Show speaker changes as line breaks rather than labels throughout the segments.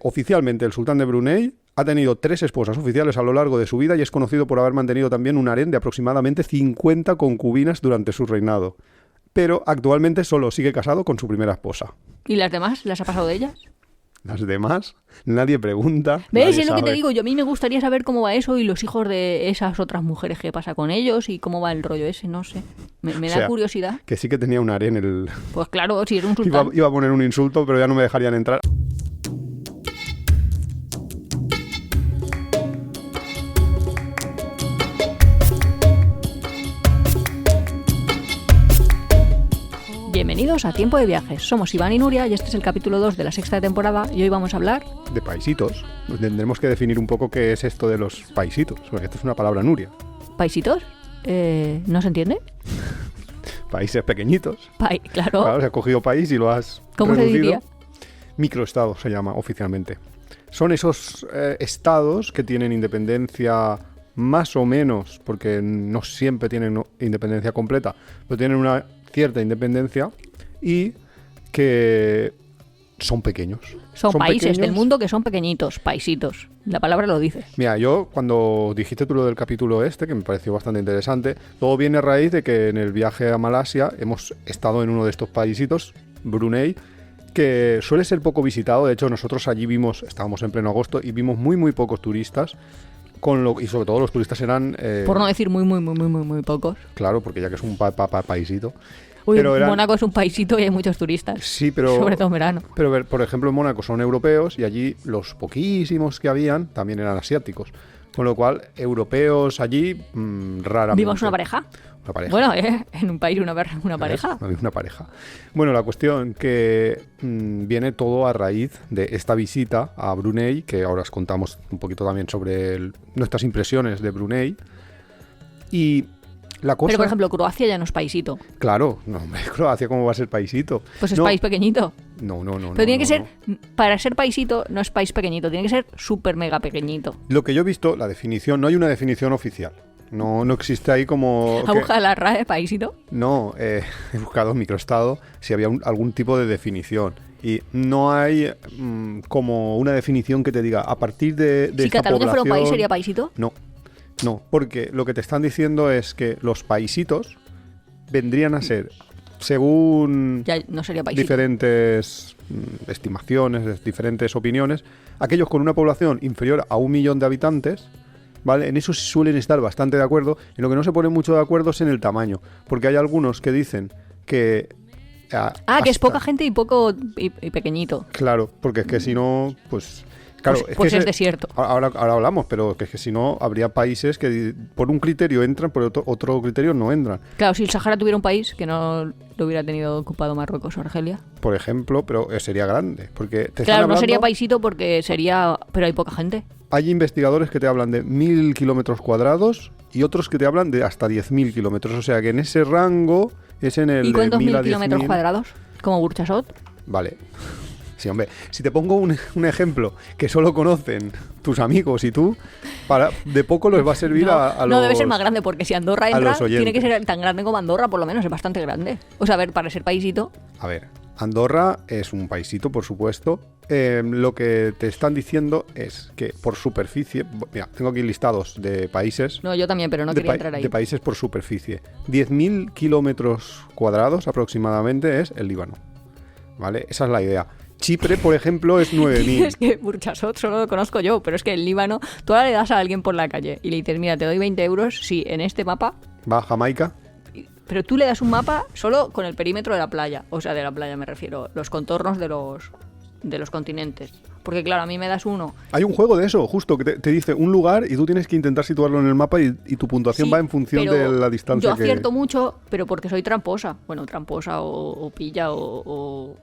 Oficialmente, el sultán de Brunei ha tenido 3 esposas oficiales a lo largo de su vida y es conocido por haber mantenido también un harén de aproximadamente 50 concubinas durante su reinado. Pero actualmente solo sigue casado con su primera esposa.
¿Y las demás? ¿Las ha pasado de ellas?
Las demás, nadie pregunta.
¿Ves?
Nadie
Es lo que
sabe.
te digo. Yo a mí me gustaría saber cómo va eso y los hijos de esas otras mujeres, qué pasa con ellos y cómo va el rollo ese, no sé. Me
O
da
sea,
curiosidad.
Que sí que tenía un harén.
Pues claro, si era un sultán.
Iba a poner un insulto, pero ya no me dejarían entrar.
Bienvenidos a Tiempo de Viajes. Somos Iván y Nuria y este es el capítulo 2 de la 6ª temporada y hoy vamos a hablar...
De paisitos. Tendremos que definir un poco qué es esto de los paisitos, porque esto es una palabra Nuria.
¿Paisitos? ¿No se entiende?
Países pequeñitos.
Claro.
Claro, se ha cogido país y lo has
¿Cómo se
reducido.
diría?
Microestado se llama oficialmente. Son esos estados que tienen independencia más o menos, porque no siempre tienen independencia completa, pero tienen una cierta independencia y que son pequeños.
Son países
pequeños.
del mundo que son pequeñitos, paisitos. La palabra lo dice.
Mira, yo cuando dijiste tú lo del capítulo que me pareció bastante interesante, todo viene a raíz de que en el viaje a Malasia hemos estado en uno de estos paisitos, Brunei, que suele ser poco visitado. De hecho, nosotros allí estábamos en pleno agosto y vimos muy pocos turistas, y sobre todo los turistas eran...
Por no decir muy pocos.
Claro, porque ya que es un paisito.
Uy,
Pero
Mónaco es un paisito y hay muchos turistas.
Sí, pero...
Sobre todo en verano.
Pero, por ejemplo, en Mónaco son europeos y allí los poquísimos que habían también eran asiáticos. Con lo cual, europeos allí raramente.
¿Vimos una pareja?
Una pareja.
Bueno, en un país una pareja.
Una pareja. Bueno, la cuestión que viene todo a raíz de esta visita a Brunei, que ahora os contamos un poquito también sobre nuestras impresiones de Brunei. Y la cosa...
Pero, por ejemplo, Croacia ya no es paisito.
Claro, no, hombre, Croacia, ¿cómo va a ser paisito?
Pues es
No.
país pequeñito.
No.
Pero tiene que ser, para ser paisito, no es país pequeñito, tiene que ser súper mega pequeñito.
Lo que yo he visto, la definición, no hay una definición oficial. No existe ahí como...
¿Ha buscado la RAE paisito?
No, he buscado microestado si había algún tipo de definición. Y no hay como una definición que te diga, a partir de
Si
esta
Cataluña fuera un país,
población...
¿sería paisito?
No, porque lo que te están diciendo es que los paisitos vendrían a ser, según
Ya no sería paisito.
diferentes estimaciones, diferentes opiniones, aquellos con una población inferior a 1 millón de habitantes, ¿vale? En eso suelen estar bastante de acuerdo. En lo que no se pone mucho de acuerdo es en el tamaño, porque hay algunos que dicen que...
que es poca gente y poco y pequeñito.
Claro, porque es que si no, pues... Claro,
Pues
que
es desierto.
Ahora hablamos, pero que es que si no, habría países que por un criterio entran, por otro criterio no entran.
Claro, si el Sahara tuviera un país que no lo hubiera tenido ocupado Marruecos o Argelia.
Por ejemplo, pero sería grande. Porque te están
Claro, no
hablando,
sería paisito porque sería... Pero hay poca gente.
hay investigadores que te hablan de 1.000 kilómetros cuadrados y otros que te hablan de hasta 10.000 kilómetros. O sea que en ese rango es en el
¿Y cuántos
de 1.000 a
1000 kilómetros
10.000.
cuadrados? ¿Como Burchasot?
Vale. Sí, hombre, si te pongo un ejemplo que solo conocen tus amigos y tú, de poco les va a servir
No,
a los...
no, debe ser más grande porque si Andorra
a
entra,
los oyentes.
tiene que ser tan grande como Andorra, por lo menos, es bastante grande. O sea, a ver, para ser paisito...
A ver, Andorra es un paisito, por supuesto. Lo que te están diciendo es que por superficie... Mira, tengo aquí listados de países...
No, yo también, pero no quería entrar ahí.
De países por superficie. 10.000 kilómetros cuadrados aproximadamente es el Líbano. ¿Vale? Esa es la idea. Chipre, por ejemplo, es 9.000.
Es que Burchasot solo lo conozco yo, pero es que el Líbano, tú ahora le das a alguien por la calle y le dices, mira, te doy 20 euros si en este mapa...
Va a Jamaica.
Pero tú le das un mapa solo con el perímetro de la playa. O sea, de la playa me refiero. Los contornos de los continentes. Porque claro, a mí me das uno.
Hay un juego de eso, justo, que te dice un lugar y tú tienes que intentar situarlo en el mapa y tu puntuación
Sí,
va en función
pero
de la distancia
yo acierto mucho, pero porque soy tramposa. Bueno, tramposa o pilla o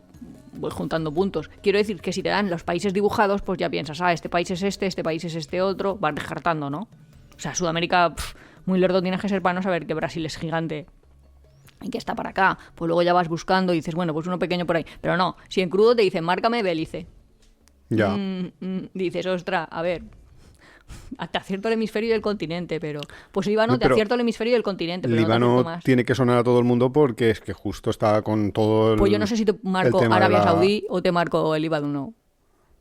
voy juntando puntos. Quiero decir que si te dan los países dibujados, pues ya piensas, este país es este país es este otro. Van descartando, ¿no? O sea, Sudamérica, muy lerdo tienes que ser para no saber que Brasil es gigante y que está para acá. Pues luego ya vas buscando y dices, bueno, pues uno pequeño por ahí. Pero no, si en crudo te dicen, márcame Belice.
Ya.
Dices, ostras, a ver, te acierto el hemisferio del continente, pero... Pues Líbano,
No,
te acierto el hemisferio del continente, pero no te
Líbano
acierto más.
tiene que sonar a todo el mundo porque es que justo está con todo el...
Pues yo no sé si te marco
el tema de
Arabia
la-
Saudí o te marco el Líbano.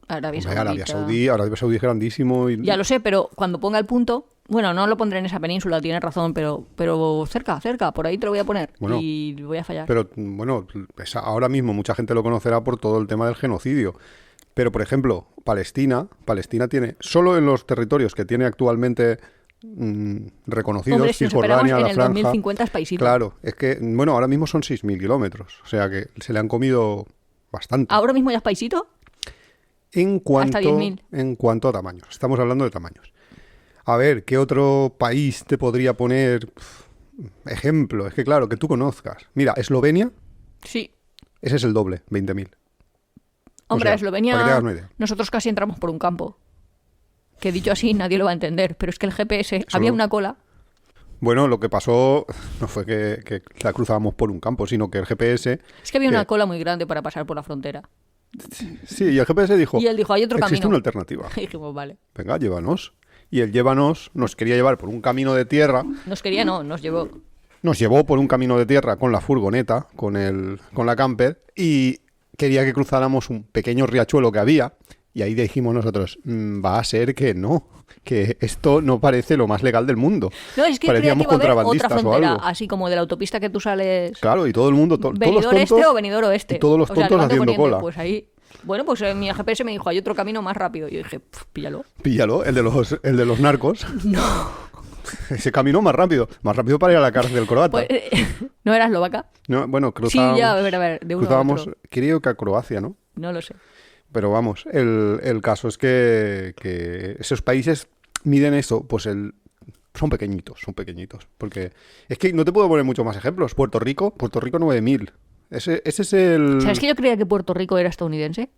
Arabia
Hombre, Arabia
Saudita.
Arabia Saudí es grandísimo. Y...
Ya lo sé, pero cuando ponga el punto, bueno, no lo pondré en esa península, tienes razón, pero cerca, por ahí te lo voy a poner
Bueno,
y voy a fallar.
Pero bueno, ahora mismo mucha gente lo conocerá por todo el tema del genocidio. Pero, por ejemplo, Palestina tiene, solo en los territorios que tiene actualmente reconocidos,
Hombre, si nos separamos
Cisjordania,
en
la
el
Franja...
2050 es paisito.
Claro, es que, bueno, ahora mismo son 6.000 kilómetros. O sea que se le han comido bastante.
¿Ahora mismo ya es paisito?
En cuanto,
Hasta 10.000.
en cuanto a tamaños. Estamos hablando de tamaños. A ver, ¿qué otro país te podría poner ejemplo? Es que claro, que tú conozcas. Mira, Eslovenia,
Sí.
ese es el doble, 20.000.
Hombre,
O sea,
Eslovenia,
para que te hagas una idea.
nosotros casi entramos por un campo. Que dicho así nadie lo va a entender, pero es que el GPS, había una cola.
Bueno, lo que pasó no fue que la cruzábamos por un campo, sino que el GPS...
Es que había
¿Qué?
una cola muy grande para pasar por la frontera.
Sí, y el GPS dijo...
Y él dijo, hay otro
existe
camino.
una alternativa.
Y dijimos, vale.
Venga, llévanos. Y el llévanos nos quería llevar por un camino de tierra.
Nos quería, no, nos llevó.
Nos llevó por un camino de tierra con la furgoneta, con la camper, y quería que cruzáramos un pequeño riachuelo que había. Y ahí dijimos nosotros, va a ser que no, que esto no parece lo más legal del mundo.
No, es que creía que
Parecíamos
iba a haber otra
contrabandistas o
frontera,
algo.
así como de la autopista que tú sales...
Claro, y todo el mundo, todos los
Venidor
tontos,
este o venidor oeste.
y todos los
O sea,
tontos
Levante
haciendo
Poniente,
cola.
Pues ahí... Bueno, pues mi GPS me dijo, hay otro camino más rápido. Y yo dije, píllalo.
Píllalo, el de los narcos.
No.
Ese camino más rápido para ir a la cárcel croata.
Pues, ¿no era eslovaca?
No, bueno,
Sí,
cruzábamos,
ya, a ver, de uno a
cruzábamos,
otro.
creo que a Croacia, ¿no?
No lo sé.
Pero vamos, el caso es que esos países miden eso, pues son pequeñitos, Porque es que no te puedo poner muchos más ejemplos. Puerto Rico 9.000. Ese es el...
¿Sabes que yo creía que Puerto Rico era estadounidense?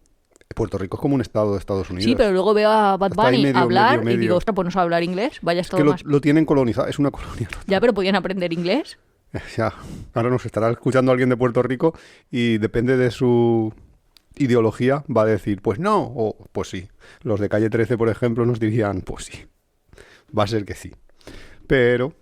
Puerto Rico es como un estado de Estados Unidos.
Sí, pero luego veo a Bad
Está ahí
Bunny
medio,
hablar
medio.
y digo, ostras, pues no sabe hablar inglés. Vaya
Es
estado
que
más...
lo tienen colonizado, es una colonia.
Ya, pero podían aprender inglés.
Ya, ahora nos estará escuchando alguien de Puerto Rico y depende de su ideología va a decir, pues no, o pues sí. Los de Calle 13, por ejemplo, nos dirían, pues sí. Va a ser que sí. Pero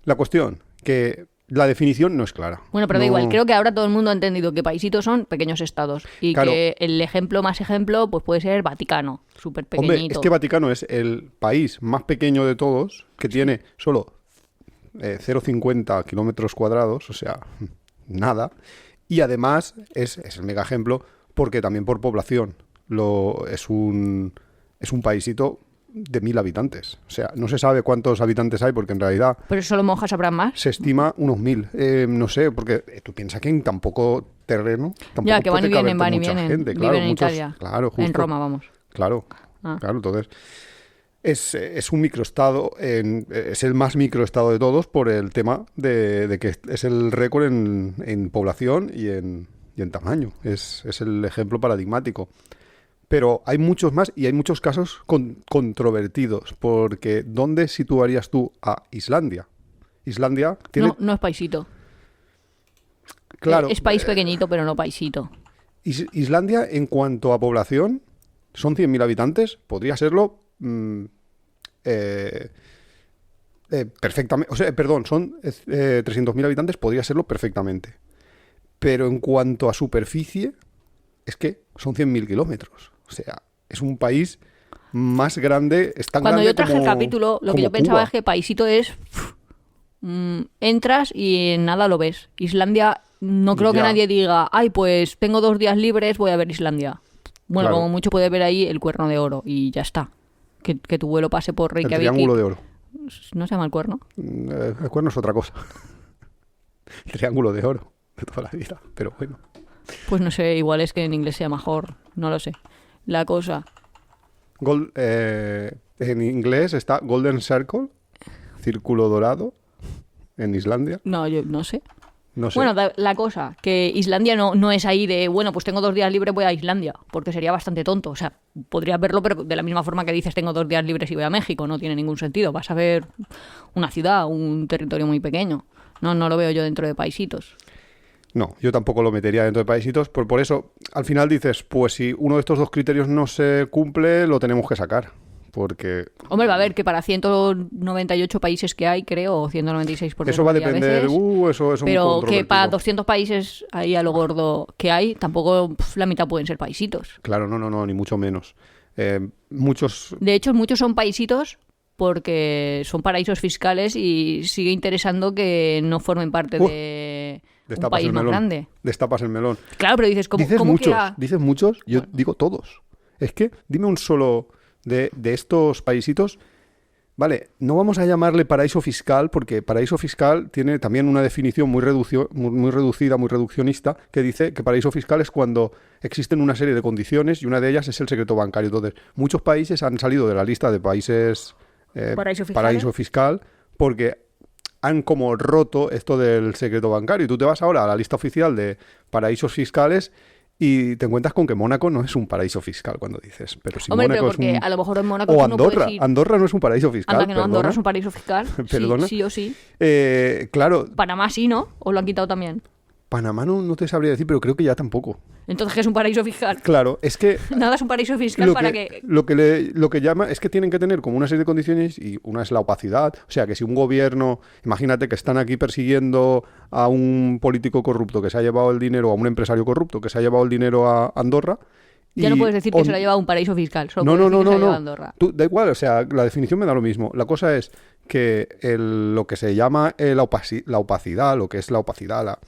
la cuestión, que la definición no es clara.
Bueno, pero da
No-
igual. Creo que ahora todo el mundo ha entendido que paisitos son pequeños estados. Y
Claro.
que el ejemplo más ejemplo pues puede ser Vaticano. Súper
Hombre,
pequeñito.
es que Vaticano es el país más pequeño de todos, que tiene solo 0,50 kilómetros cuadrados, o sea, nada. Y además es el mega ejemplo porque también por población es un paísito de 1.000 habitantes. O sea, no se sabe cuántos habitantes hay porque en realidad
Pero solo monjas habrán más.
se estima unos 1.000. No sé, porque tú piensas que en tan poco terreno tampoco
Ya, que van y
puede
vienen,
caberte
van y
mucha
vienen.
gente.
Viven
Claro,
en
muchos,
Italia.
claro,
En
justo.
Roma, vamos.
Claro,
Ah.
claro, entonces es un microestado, es el más microestado de todos por el tema de que es el récord en población y en tamaño. Es el ejemplo paradigmático. Pero hay muchos más y hay muchos casos controvertidos, porque ¿dónde situarías tú a Islandia? Islandia tiene...
No es paisito.
claro,
Es país pequeñito, pero no paisito.
Islandia, en cuanto a población, son 100.000 habitantes, podría serlo perfectamente. O sea, perdón, son 300.000 habitantes, podría serlo perfectamente. Pero en cuanto a superficie, es que son 100.000 kilómetros. O sea, es un país más grande, es tan
Cuando
grande
yo traje
como,
el capítulo, lo que
como
yo pensaba
Cuba.
es que paisito es... entras y en nada lo ves. Islandia, no creo que
Ya.
nadie diga, ay, pues tengo 2 días libres, voy a ver Islandia. Bueno,
Claro.
como mucho puede ver ahí el Cuerno de Oro y ya está. Que tu vuelo pase por
El
Reykjavik.
triángulo de oro.
¿No se llama el Cuerno?
El cuerno es otra cosa. El triángulo de oro de toda la vida. Pero bueno.
Pues no sé, igual es que en inglés sea mejor, no lo sé. La cosa.
En inglés está Golden Circle, círculo dorado, en Islandia.
No, yo no sé.
No sé.
Bueno, la cosa, que Islandia no es ahí de, bueno, pues tengo 2 días libres, voy a Islandia, porque sería bastante tonto. O sea, podrías verlo, pero de la misma forma que dices, tengo 2 días libres y voy a México, no tiene ningún sentido. Vas a ver una ciudad, un territorio muy pequeño. No lo veo yo dentro de paisitos.
No, yo tampoco lo metería dentro de paisitos. Por eso, al final dices, pues si uno de estos dos criterios no se cumple, lo tenemos que sacar. porque...
Hombre, va a ver que para 198 países que hay, creo, o 196 por
Eso va a depender,
veces,
eso es un
pero que para
controvertido.
200 países ahí a lo gordo que hay, tampoco la mitad pueden ser paisitos.
Claro, no, ni mucho menos. Muchos...
De hecho, muchos son paisitos porque son paraísos fiscales y sigue interesando que no formen parte de un
Destapas
país
el
más
melón.
grande.
Destapas el melón.
Claro, pero dices,
Dices
¿cómo
muchos,
queda?
dices muchos, yo
Bueno.
digo todos. Es que dime un solo de estos paisitos. Vale, no vamos a llamarle paraíso fiscal porque paraíso fiscal tiene también una definición muy reducida, muy reduccionista, que dice que paraíso fiscal es cuando existen una serie de condiciones y una de ellas es el secreto bancario. Entonces, muchos países han salido de la lista de países
Paraíso
fiscal porque han como roto esto del secreto bancario. Y tú te vas ahora a la lista oficial de paraísos fiscales y te encuentras con que Mónaco no es un paraíso fiscal cuando dices, pero si
Hombre,
Mónaco
pero porque
es un...
a lo mejor en Mónaco
O
tú no puedes
Andorra.
ir.
Andorra no es un paraíso fiscal,
Anda que no, Andorra
perdona.
es un paraíso fiscal.
Perdona.
Sí o sí.
Claro,
Panamá sí, ¿no? ¿O lo han quitado también?
Panamá no te sabría decir, pero creo que ya tampoco.
Entonces, ¿qué es un paraíso fiscal?
Claro, es que
Nada es un paraíso fiscal para que...
lo que llama es que tienen que tener como una serie de condiciones y una es la opacidad. O sea, que si un gobierno, imagínate que están aquí persiguiendo a un político corrupto que se ha llevado el dinero, a un empresario corrupto que se ha llevado el dinero a Andorra.
Ya no puedes decir que se lo ha llevado a un paraíso fiscal. Solo puedes decir que se lo ha llevado a Andorra.
Da igual, o sea, la definición me da lo mismo. La cosa es que lo que se llama la opacidad, lo que es la opacidad,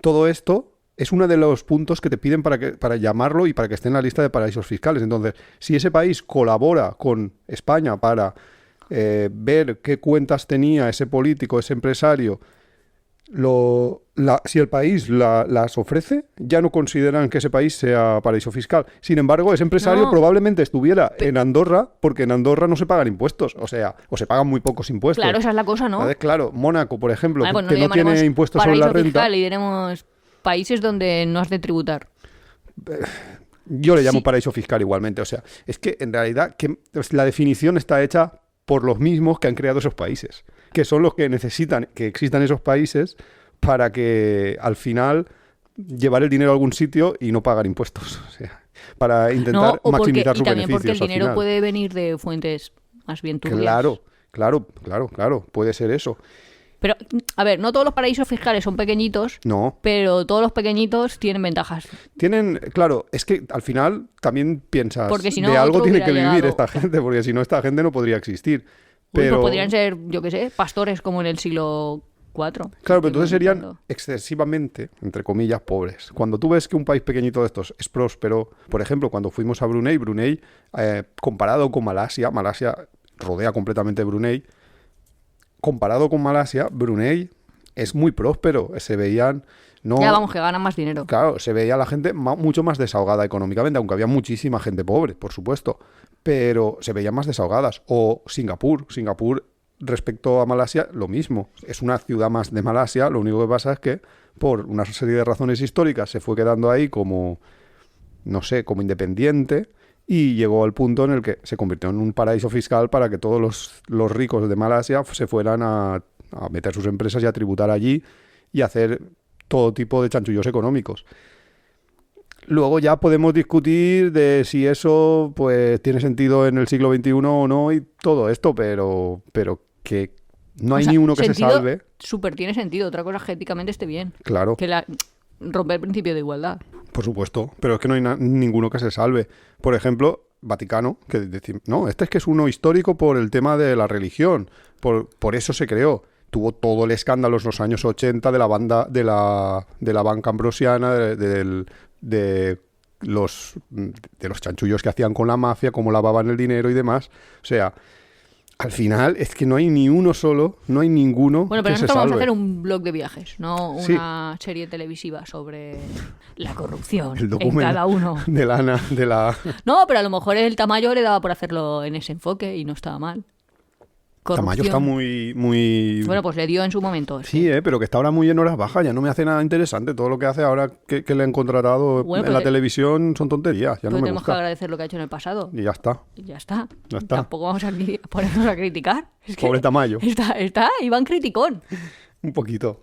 todo esto es uno de los puntos que te piden para llamarlo y para que esté en la lista de paraísos fiscales. Entonces, si ese país colabora con España para ver qué cuentas tenía ese político, ese empresario, si el país las ofrece, ya no consideran que ese país sea paraíso fiscal. Sin embargo, ese empresario
No.
probablemente estuviera en Andorra porque en Andorra no se pagan impuestos. O sea, o se pagan muy pocos impuestos.
Claro, esa es la cosa, ¿no?
Entonces, claro, Mónaco, por ejemplo,
Vale, pues
que
le
no tiene
llamaremos
impuestos sobre la
paraíso
renta.
fiscal y diremos países donde no has de tributar.
Yo le llamo
Sí.
paraíso fiscal igualmente. O sea, es que en realidad la definición está hecha por los mismos que han creado esos países, que son los que necesitan que existan esos países para que al final llevar el dinero a algún sitio y no pagar impuestos. O sea, para intentar
No,
maximizar
y
sus
también porque el
beneficios al
dinero
final.
puede venir de fuentes más bien turbias.
Claro, puede ser eso.
Pero, a ver, no todos los paraísos fiscales son pequeñitos,
No.
pero todos los pequeñitos tienen ventajas.
Claro, es que al final también piensas,
Porque si no,
de algo
otro
tiene
hubiera
que vivir
llegado.
esta gente, porque si no esta gente no podría existir.
Uy, pues
Pero
podrían ser, yo qué sé, pastores como en el siglo IV.
claro, pero
Estoy
entonces serían
inventando.
excesivamente, entre comillas, pobres. Cuando tú ves que un país pequeñito de estos es próspero, por ejemplo, cuando fuimos a Brunei, comparado con Malasia rodea completamente Brunei, comparado con Malasia, Brunei es muy próspero. Se veían... No,
Ya vamos, que ganan más dinero.
claro, se veía la gente mucho más desahogada económicamente, aunque había muchísima gente pobre, por supuesto, pero se veían más desahogadas. O Singapur, respecto a Malasia, lo mismo. Es una ciudad más de Malasia, lo único que pasa es que por una serie de razones históricas se fue quedando ahí como, no sé, como independiente y llegó al punto en el que se convirtió en un paraíso fiscal para que todos los ricos de Malasia se fueran a meter sus empresas y a tributar allí y hacer todo tipo de chanchullos económicos. Luego ya podemos discutir de si eso pues tiene sentido en el siglo XXI o no y todo esto, pero que no hay
O sea,
ni uno que se
sentido,
salve.
Súper tiene sentido. Otra cosa es que éticamente esté bien.
Claro,
Que romper el principio de igualdad.
por supuesto, pero es que no hay ninguno que se salve. Por ejemplo, Vaticano, que decimos, no, este es que es uno histórico por el tema de la religión, por eso se creó. Tuvo todo el escándalo en los años 80 de la banca ambrosiana, de los chanchullos que hacían con la mafia, cómo lavaban el dinero y demás. O sea, al final es que no hay ni uno solo, no hay ninguno
Bueno, pero
que se
nosotros vamos a
salve.
hacer un blog de viajes, no
Sí.
una serie televisiva sobre la corrupción
El
en
documento
cada uno.
de la...
No, pero a lo mejor el Tamayo le daba por hacerlo en ese enfoque y no estaba mal.
Tamayo está
Corrupción.
muy...
Bueno, pues le dio en su momento.
Sí, pero que está ahora muy en horas bajas, ya no me hace nada interesante. Todo lo que hace ahora que le han contratado
Bueno,
en la
pero
televisión son tonterías, ya
Pues
no me
tenemos que
gusta.
agradecer lo que ha hecho en el pasado.
Y ya está.
Y ya está.
Ya está.
Tampoco vamos a ponernos a criticar. Es que
Pobre Tamayo.
Está, Iván criticón.
Un poquito.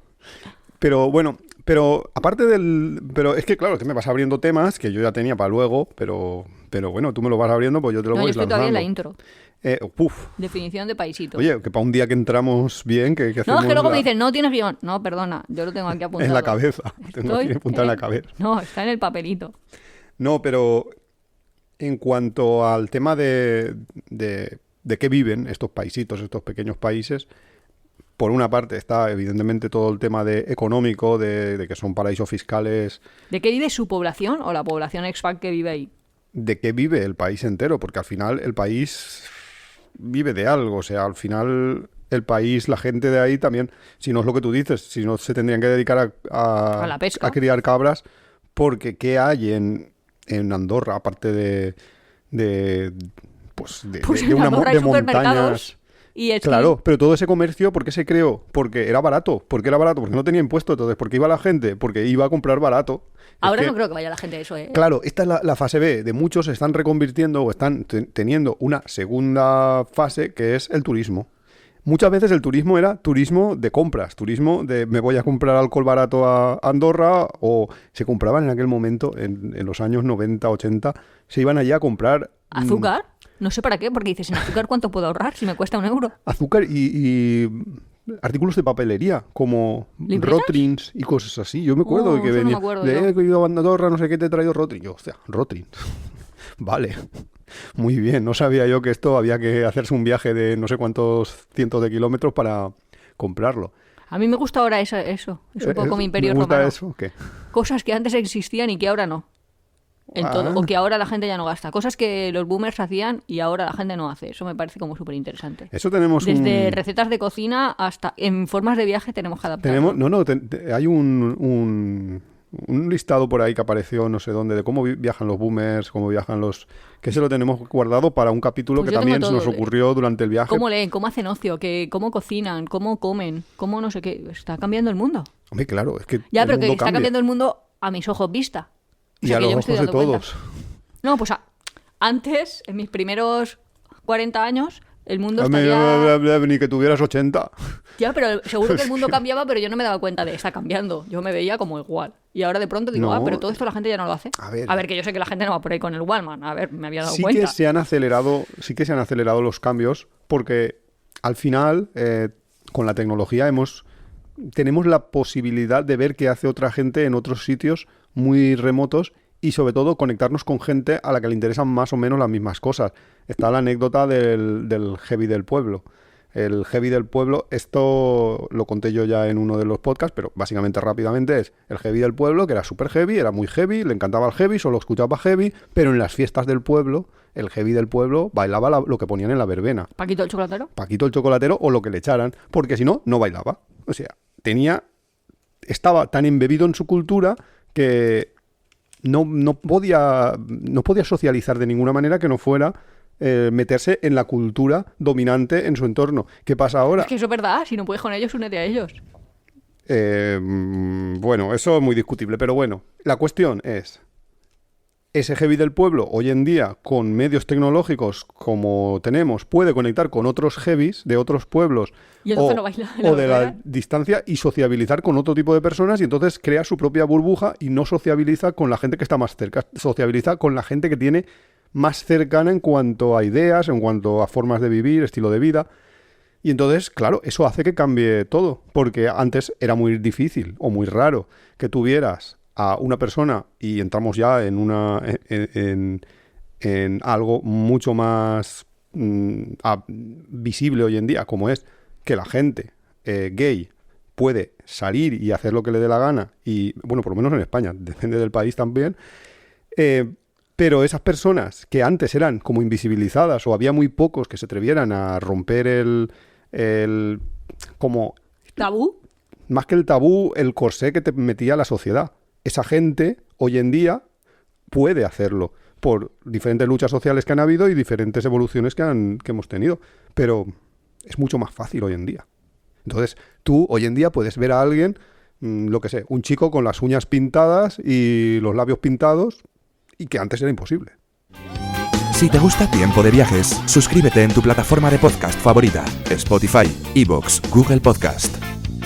Pero bueno, pero aparte del... Pero es que claro, que me vas abriendo temas que yo ya tenía para luego, pero Pero bueno, tú me lo vas abriendo, pues yo te lo
No, yo
voy
estoy todavía en la
lanzando.
intro. Definición de paisito.
Oye, que para un día que entramos bien, que
No,
hacemos
es que luego me dicen, no tienes guión. No, perdona, yo lo tengo aquí apuntado.
en la cabeza. Tengo aquí apuntado en la cabeza.
No, está en el papelito.
No, pero en cuanto al tema de qué viven estos paisitos, estos pequeños países, por una parte está evidentemente todo el tema económico, de que son paraísos fiscales.
¿De qué vive su población o la población expat que vive ahí?
De qué vive el país entero, porque al final el país vive de algo, o sea, al final el país, la gente de ahí también, si no es lo que tú dices, si no se tendrían que dedicar
A la pesca.
a criar cabras, porque ¿qué hay en Andorra, aparte de
en Andorra hay supermercados y esquí.
Claro, pero todo ese comercio, ¿por qué se creó? Porque era barato. ¿Por qué era barato? Porque no tenía impuestos. Entonces, ¿por qué iba la gente? Porque iba a comprar barato.
Ahora no creo que vaya la gente a eso, ¿eh?
Claro, esta es la fase B. De muchos se están reconvirtiendo o están teniendo una segunda fase que es el turismo. Muchas veces el turismo era turismo de compras, turismo de me voy a comprar alcohol barato a Andorra, o se compraban en aquel momento, en los años 90, 80, se iban allá a comprar...
¿Azúcar? No sé para qué, porque dices, ¿en azúcar cuánto puedo ahorrar si me cuesta €1?
Azúcar y artículos de papelería, como
¿Libretas?
Rotrins y cosas así. Yo me acuerdo de que
eso no me
venía
acuerdo
de
yo.
que he ido a Andorra, no sé qué, te he traído Rotrins. Yo, hostia, Rotrins. Vale, muy bien. No sabía yo que esto había que hacerse un viaje de no sé cuántos cientos de kilómetros para comprarlo.
A mí me gusta ahora eso. Es un poco mi imperio
¿Me gusta
romano.
eso? ¿Qué?
Cosas que antes existían y que ahora no. Todo, o que ahora la gente ya no gasta. Cosas que los boomers hacían y ahora la gente no hace. Eso me parece como súper interesante.
Eso tenemos
Desde recetas de cocina hasta en formas de viaje tenemos que adaptar.
hay un listado por ahí que apareció no sé dónde de cómo viajan los boomers, cómo viajan los... Que se lo tenemos guardado para un capítulo
Pues
que
yo
también
tengo
nos
todo,
ocurrió durante el viaje.
Cómo leen, cómo hacen ocio, cómo cocinan, cómo comen, cómo no sé qué. Está cambiando el mundo.
Hombre, claro, es que
Ya,
el
pero que
mundo
está
cambia.
cambiando el mundo a mis ojos vista. O
Y
sea,
a
que
los
yo me estoy
ojos de
dando cuenta.
todos.
No, pues antes, en mis primeros 40 años, el mundo estaría...
Ni que tuvieras 80.
Ya, pero seguro que el mundo cambiaba, pero yo no me daba cuenta de está cambiando. Yo me veía como igual. Y ahora de pronto digo,
No.
pero todo esto la gente ya no lo hace.
A ver.
Que yo sé que la gente no va por ahí con el Walmart. A ver, me había dado
Sí
cuenta.
que se han acelerado los cambios porque al final con la tecnología tenemos la posibilidad de ver qué hace otra gente en otros sitios muy remotos y sobre todo conectarnos con gente a la que le interesan más o menos las mismas cosas. Está la anécdota del heavy del pueblo. El heavy del pueblo, esto lo conté yo ya en uno de los podcasts, pero básicamente rápidamente es el heavy del pueblo, que era súper heavy, era muy heavy, le encantaba el heavy, solo escuchaba heavy, pero en las fiestas del pueblo, el heavy del pueblo bailaba lo que ponían en la verbena.
¿Paquito el chocolatero?
Paquito el chocolatero o lo que le echaran, porque si no, no bailaba. O sea, estaba tan embebido en su cultura que no podía socializar de ninguna manera que no fuera meterse en la cultura dominante en su entorno. ¿Qué pasa ahora?
Es que eso es verdad. Si no puedes con ellos, únete a ellos.
Bueno, eso es muy discutible, pero bueno, la cuestión es, ese heavy del pueblo hoy en día, con medios tecnológicos como tenemos, puede conectar con otros heavies de otros pueblos
Y entonces no baila en la
o de la
verbena.
distancia y sociabilizar con otro tipo de personas y entonces crea su propia burbuja y no sociabiliza con la gente que está más cerca, sociabiliza con la gente que tiene más cercana en cuanto a ideas, en cuanto a formas de vivir, estilo de vida. Y entonces, claro, eso hace que cambie todo, porque antes era muy difícil o muy raro que tuvieras a una persona, y entramos ya en algo mucho más visible hoy en día, como es que la gente gay puede salir y hacer lo que le dé la gana, y bueno, por lo menos en España, depende del país también, pero esas personas que antes eran como invisibilizadas o había muy pocos que se atrevieran a romper el como
¿Tabú?
más que el tabú, el corsé que te metía la sociedad. Esa gente hoy en día puede hacerlo por diferentes luchas sociales que han habido y diferentes evoluciones que hemos tenido, pero es mucho más fácil hoy en día. Entonces, tú hoy en día puedes ver a alguien, lo que sé, un chico con las uñas pintadas y los labios pintados, y que antes era imposible.
Si te gusta Tiempo de Viajes, suscríbete en tu plataforma de podcast favorita, Spotify, iVoox, Google Podcast.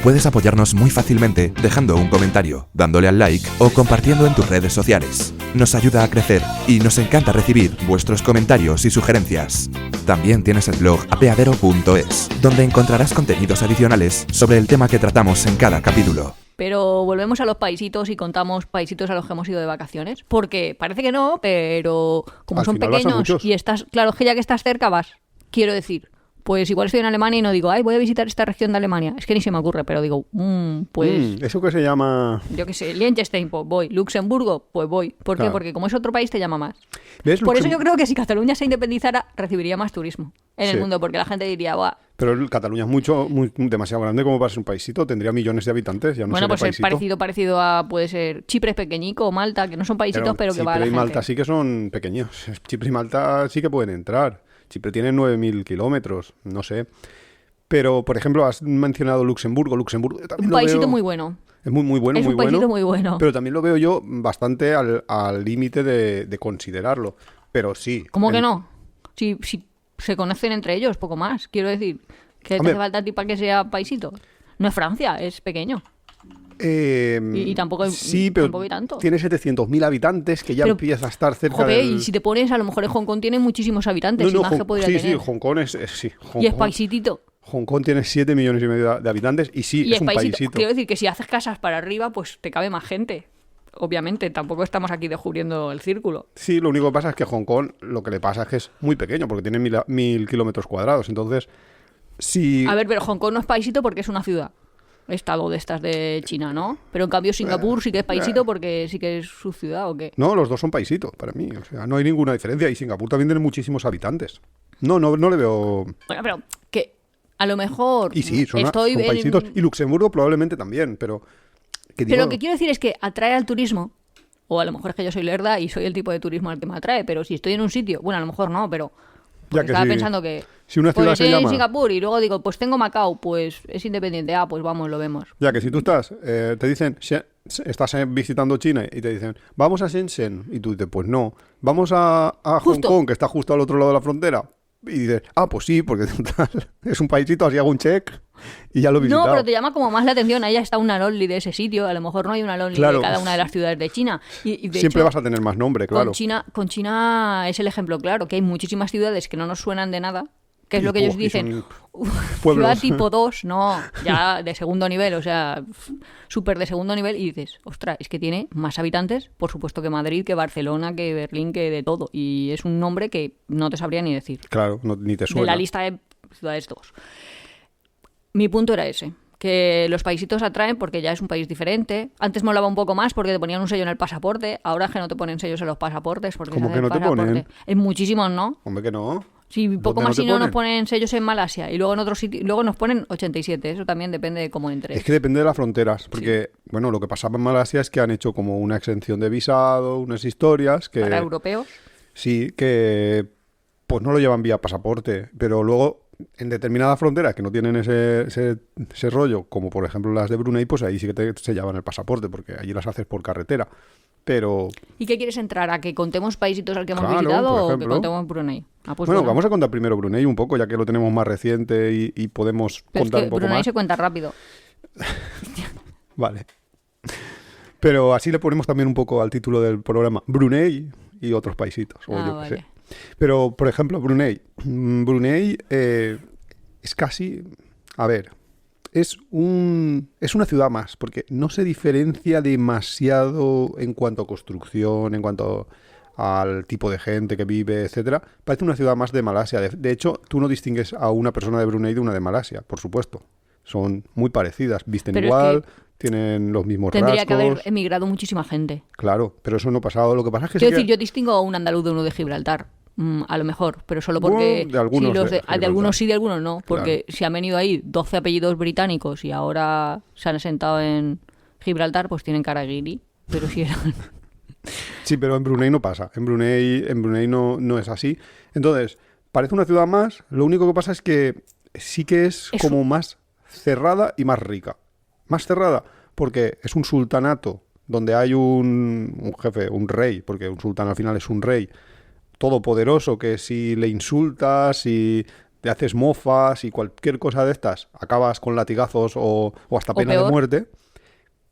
Puedes apoyarnos muy fácilmente dejando un comentario, dándole al like o compartiendo en tus redes sociales. nos ayuda a crecer y nos encanta recibir vuestros comentarios y sugerencias. También tienes el blog apeadero.es, donde encontrarás contenidos adicionales sobre el tema que tratamos en cada capítulo.
Pero volvemos a los paisitos y contamos paisitos a los que hemos ido de vacaciones. Porque parece que no, pero como
Al
son
final vas a
pequeños
muchos.
y estás, claro, es que ya que estás cerca vas. Quiero decir, pues igual estoy en Alemania y no digo, ay, voy a visitar esta región de Alemania. Es que ni se me ocurre, pero digo, pues
Eso que se llama...
yo qué sé, Liechtenstein, pues voy. Luxemburgo, pues voy. ¿Por qué?
Claro.
Porque como es otro país te llama más.
¿Ves?
Por eso
Luxem-
yo creo que si Cataluña se independizara, recibiría más turismo en el
Sí.
mundo, porque la gente diría, "Buah,
Pero Cataluña es demasiado grande como para ser un paisito. Tendría millones de habitantes, ya no
bueno,
sería
pues es
paisito.
parecido a, puede ser, Chipre es pequeñico, o Malta, que no son paisitos, pero que va a la
Chipre y
gente".
Malta sí que son pequeños. Chipre y Malta sí que pueden entrar. Chipre tiene 9.000 kilómetros, no sé. Pero, por ejemplo, has mencionado Luxemburgo. Luxemburgo también
Un
lo
paisito
veo-
muy bueno.
Es muy bueno,
Es
muy
un paisito
bueno.
muy bueno.
Pero también lo veo yo bastante al límite de considerarlo. Pero sí.
¿Cómo que no? Si se conocen entre ellos, poco más. Quiero decir, que te
Hombre.
hace falta a ti para que sea paisito. No es Francia, es pequeño. Y tampoco hay-
sí, pero
tampoco hay tanto.
tiene 700.000 habitantes que ya
Pero,
empieza a estar cerca
Joder,
del...
y si te pones, a lo mejor en Hong Kong tiene muchísimos habitantes, y más que podría
sí,
tener.
sí, Hong Kong sí.
Y es paisitito.
Hong Kong tiene 7 millones y medio de habitantes y sí,
Y
es un
paisito.
paisito.
Quiero decir que si haces casas para arriba, pues te cabe más gente. Obviamente, tampoco estamos aquí descubriendo el círculo.
Sí, lo único que pasa es que Hong Kong lo que le pasa es que es muy pequeño porque tiene 1.000 kilómetros cuadrados. Entonces, sí...
A ver, pero Hong Kong no es paisito porque es una ciudad. Estado de estas de China, ¿no? Pero en cambio Singapur sí que es paisito porque sí que es su ciudad, ¿o qué?
No, los dos son paisitos para mí. O sea, no hay ninguna diferencia. Y Singapur también tiene muchísimos habitantes. No le veo...
Bueno, pero que a lo mejor
Y sí, son
estoy en-
paisitos. Y Luxemburgo probablemente también, pero... Que
Pero
digo,
lo que quiero decir es que atrae al turismo, o a lo mejor es que yo soy lerda y soy el tipo de turismo al que me atrae, pero si estoy en un sitio, bueno, a lo mejor no, pero
Ya
porque
que
estaba
sí.
pensando que
Si una ciudad
pues
se
en
llama...
Singapur y luego digo, pues tengo Macao, pues es independiente, pues vamos, lo vemos.
Ya que si tú te dicen, estás visitando China y te dicen, vamos a Shenzhen, y tú dices, pues no, vamos a Hong
Justo.
Kong, que está justo al otro lado de la frontera, y dices, pues sí, porque total, es un paisito, así hago un check y ya lo he visitado.
No, pero te llama como más la atención, ahí está una lonely de ese sitio, a lo mejor no hay una lonely
Claro.
de cada una de las ciudades de China. Y de
Siempre
hecho,
vas a tener más nombre, claro.
con China es el ejemplo claro, que hay muchísimas ciudades que no nos suenan de nada, que es
Y
lo que ellos
y
dicen.
son
Ciudad
pueblos.
tipo 2, no, ya de segundo nivel, o sea, súper de segundo nivel, y dices, ostras, es que tiene más habitantes, por supuesto, que Madrid, que Barcelona, que Berlín, que de todo. Y es un nombre que no te sabría ni decir.
Claro, ni te
De
suena.
la lista de ciudades 2. Mi punto era ese, que los paisitos atraen porque ya es un país diferente. Antes molaba un poco más porque te ponían un sello en el pasaporte, ahora es que no te ponen sellos en los pasaportes. Porque
¿Cómo
se
que
hace
no
el
te ponen?
pasaporte. En muchísimos, ¿no?
Hombre, que no.
Sí, poco
¿Dónde
más
no
si
te
no nos
ponen?
ponen sellos en Malasia y luego en otros sitios, luego nos ponen 87, eso también depende de cómo entres.
Es que depende de las fronteras, porque, bueno, lo que pasaba en Malasia es que han hecho como una exención de visado, unas historias que...
Para europeos.
Sí, que pues no lo llevan vía pasaporte, pero luego en determinadas fronteras que no tienen ese rollo, como por ejemplo las de Brunei, pues ahí sí que se llevan el pasaporte, porque allí las haces por carretera. Pero,
¿Y qué quieres entrar? ¿A que contemos paisitos al que hemos
Claro,
visitado
por
o que
ejemplo.
contemos Brunei? Pues
bueno, vamos a contar primero Brunei un poco, ya que lo tenemos más reciente y podemos
Pero es
contar
que
un poco
Brunei
más.
se cuenta rápido.
Vale. Pero así le ponemos también un poco al título del programa, Brunei y otros paisitos, o yo qué
Vale.
sé. Pero, por ejemplo, Brunei. Brunei es casi... A ver, es una ciudad más, porque no se diferencia demasiado en cuanto a construcción, en cuanto al tipo de gente que vive, etcétera. Parece una ciudad más de Malasia. De hecho, tú no distingues a una persona de Brunei de una de Malasia, por supuesto. Son muy parecidas, visten
Pero es
igual,
que
tienen los mismos
Tendría que haber
rasgos.
emigrado muchísima gente.
Claro, pero eso no ha pasado. Lo que pasa es que
Quiero
sí
decir,
que-
yo distingo a un andaluz de uno de Gibraltar. A lo mejor, pero solo porque
Bueno, de algunos
sí,
de
de
Gibraltar.
algunos sí, de algunos no, porque si han venido ahí 12 apellidos británicos y ahora se han asentado en Gibraltar, pues tienen cara de guiri, pero si eran...
Sí, pero en Brunei no pasa. En Brunei no es así. Entonces, parece una ciudad más. Lo único que pasa es que sí que es
Es
como más cerrada y más rica. Más cerrada porque es un sultanato donde hay un jefe, un rey, porque un sultán al final es un rey todopoderoso que si le insultas, si te haces mofas y cualquier cosa de estas, acabas con latigazos o hasta
O
pena de
peor.
muerte.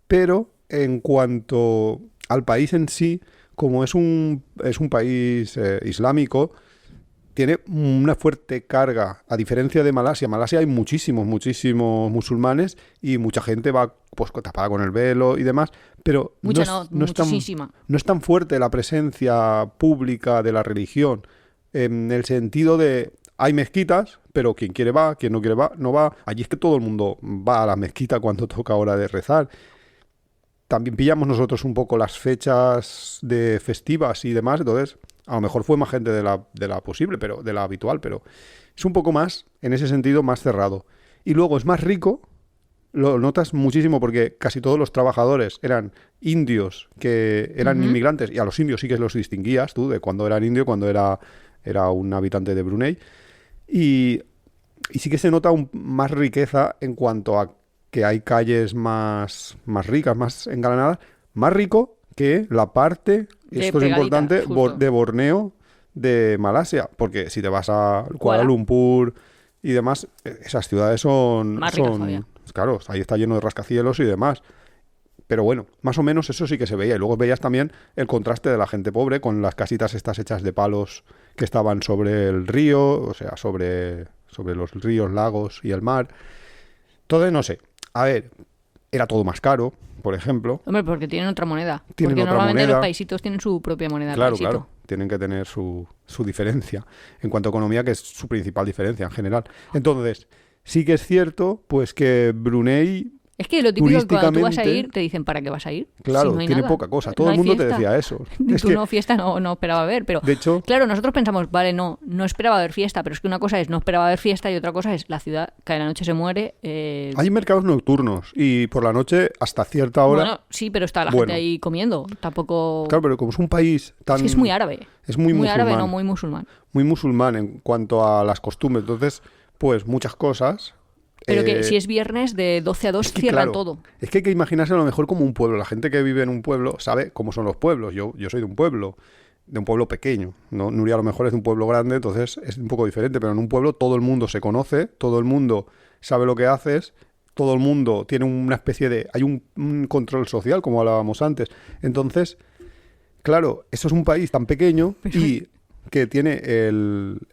Pero en cuanto al país en sí, como es un país islámico, tiene una fuerte carga, a diferencia de Malasia. En Malasia hay muchísimos musulmanes y mucha gente va pues tapada con el velo y demás, pero
muchísima.
No es tan fuerte la presencia pública de la religión, en el sentido de hay mezquitas, pero quien quiere va, quien no quiere va, no va. Allí es que todo el mundo va a la mezquita cuando toca hora de rezar. También pillamos nosotros un poco las fechas de festivas y demás, entonces a lo mejor fue más gente de la posible, pero de la habitual, pero es un poco más, en ese sentido, más cerrado. Y luego es más rico, lo notas muchísimo porque casi todos los trabajadores eran indios que eran inmigrantes, y a los indios sí que los distinguías tú de cuando eran indio, cuando era un habitante de Brunei. Y sí que se nota más riqueza en cuanto a que hay calles más ricas, más engalanadas, más rico que la parte, esto es importante, de Borneo de Malasia, porque si te vas a Kuala Lumpur y demás, esas ciudades son...
Más ricas todavía.
Claro, ahí está lleno de rascacielos y demás. Pero bueno, más o menos eso sí que se veía. Y luego veías también el contraste de la gente pobre con las casitas estas hechas de palos que estaban sobre el río, o sea, sobre los ríos, lagos y el mar. Entonces, no sé. A ver, era todo más caro, por ejemplo.
Hombre, porque tienen otra moneda. Porque normalmente los paisitos tienen su propia moneda.
Claro. Tienen que tener su diferencia en cuanto a economía, que es su principal diferencia en general. Entonces, sí que es cierto, pues que Brunei...
Es que lo típico es que cuando tú vas a ir, te dicen ¿para qué vas a ir?
Claro,
si no hay
tiene
nada.
Poca cosa. Todo el mundo te decía eso.
Es que fiesta no esperaba ver, pero
de hecho,
claro, nosotros pensamos, vale, no esperaba ver fiesta, pero es que una cosa es no esperaba ver fiesta y otra cosa es la ciudad que a la noche se muere.
Hay mercados nocturnos y por la noche hasta cierta hora...
Bueno, sí, pero está la gente ahí comiendo, tampoco...
Claro, pero como es un país tan...
Es que es muy árabe.
Es muy musulmán.
Árabe, no muy musulmán.
Muy musulmán en cuanto a las costumbres. Entonces, pues muchas cosas...
Pero que si es viernes de 12 a 2
es que,
cierran
claro,
todo.
Es que hay que imaginarse a lo mejor como un pueblo. La gente que vive en un pueblo sabe cómo son los pueblos. Yo soy de un pueblo pequeño, ¿no? Nuria a lo mejor es de un pueblo grande, entonces es un poco diferente. Pero en un pueblo todo el mundo se conoce, todo el mundo sabe lo que haces, todo el mundo tiene una especie de... Hay un control social, como hablábamos antes. Entonces, claro, eso es un país tan pequeño y que tiene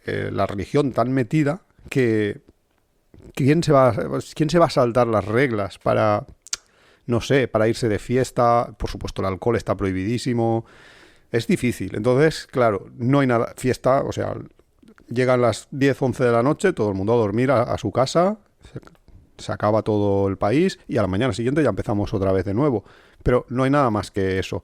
la religión tan metida que... ¿Quién se va a saltar las reglas para, no sé, para irse de fiesta? Por supuesto, el alcohol está prohibidísimo. Es difícil. Entonces, claro, no hay nada. Fiesta, o sea, llegan las 10, 11 de la noche, todo el mundo a dormir a su casa, se acaba todo el país y a la mañana siguiente ya empezamos otra vez de nuevo. Pero no hay nada más que eso.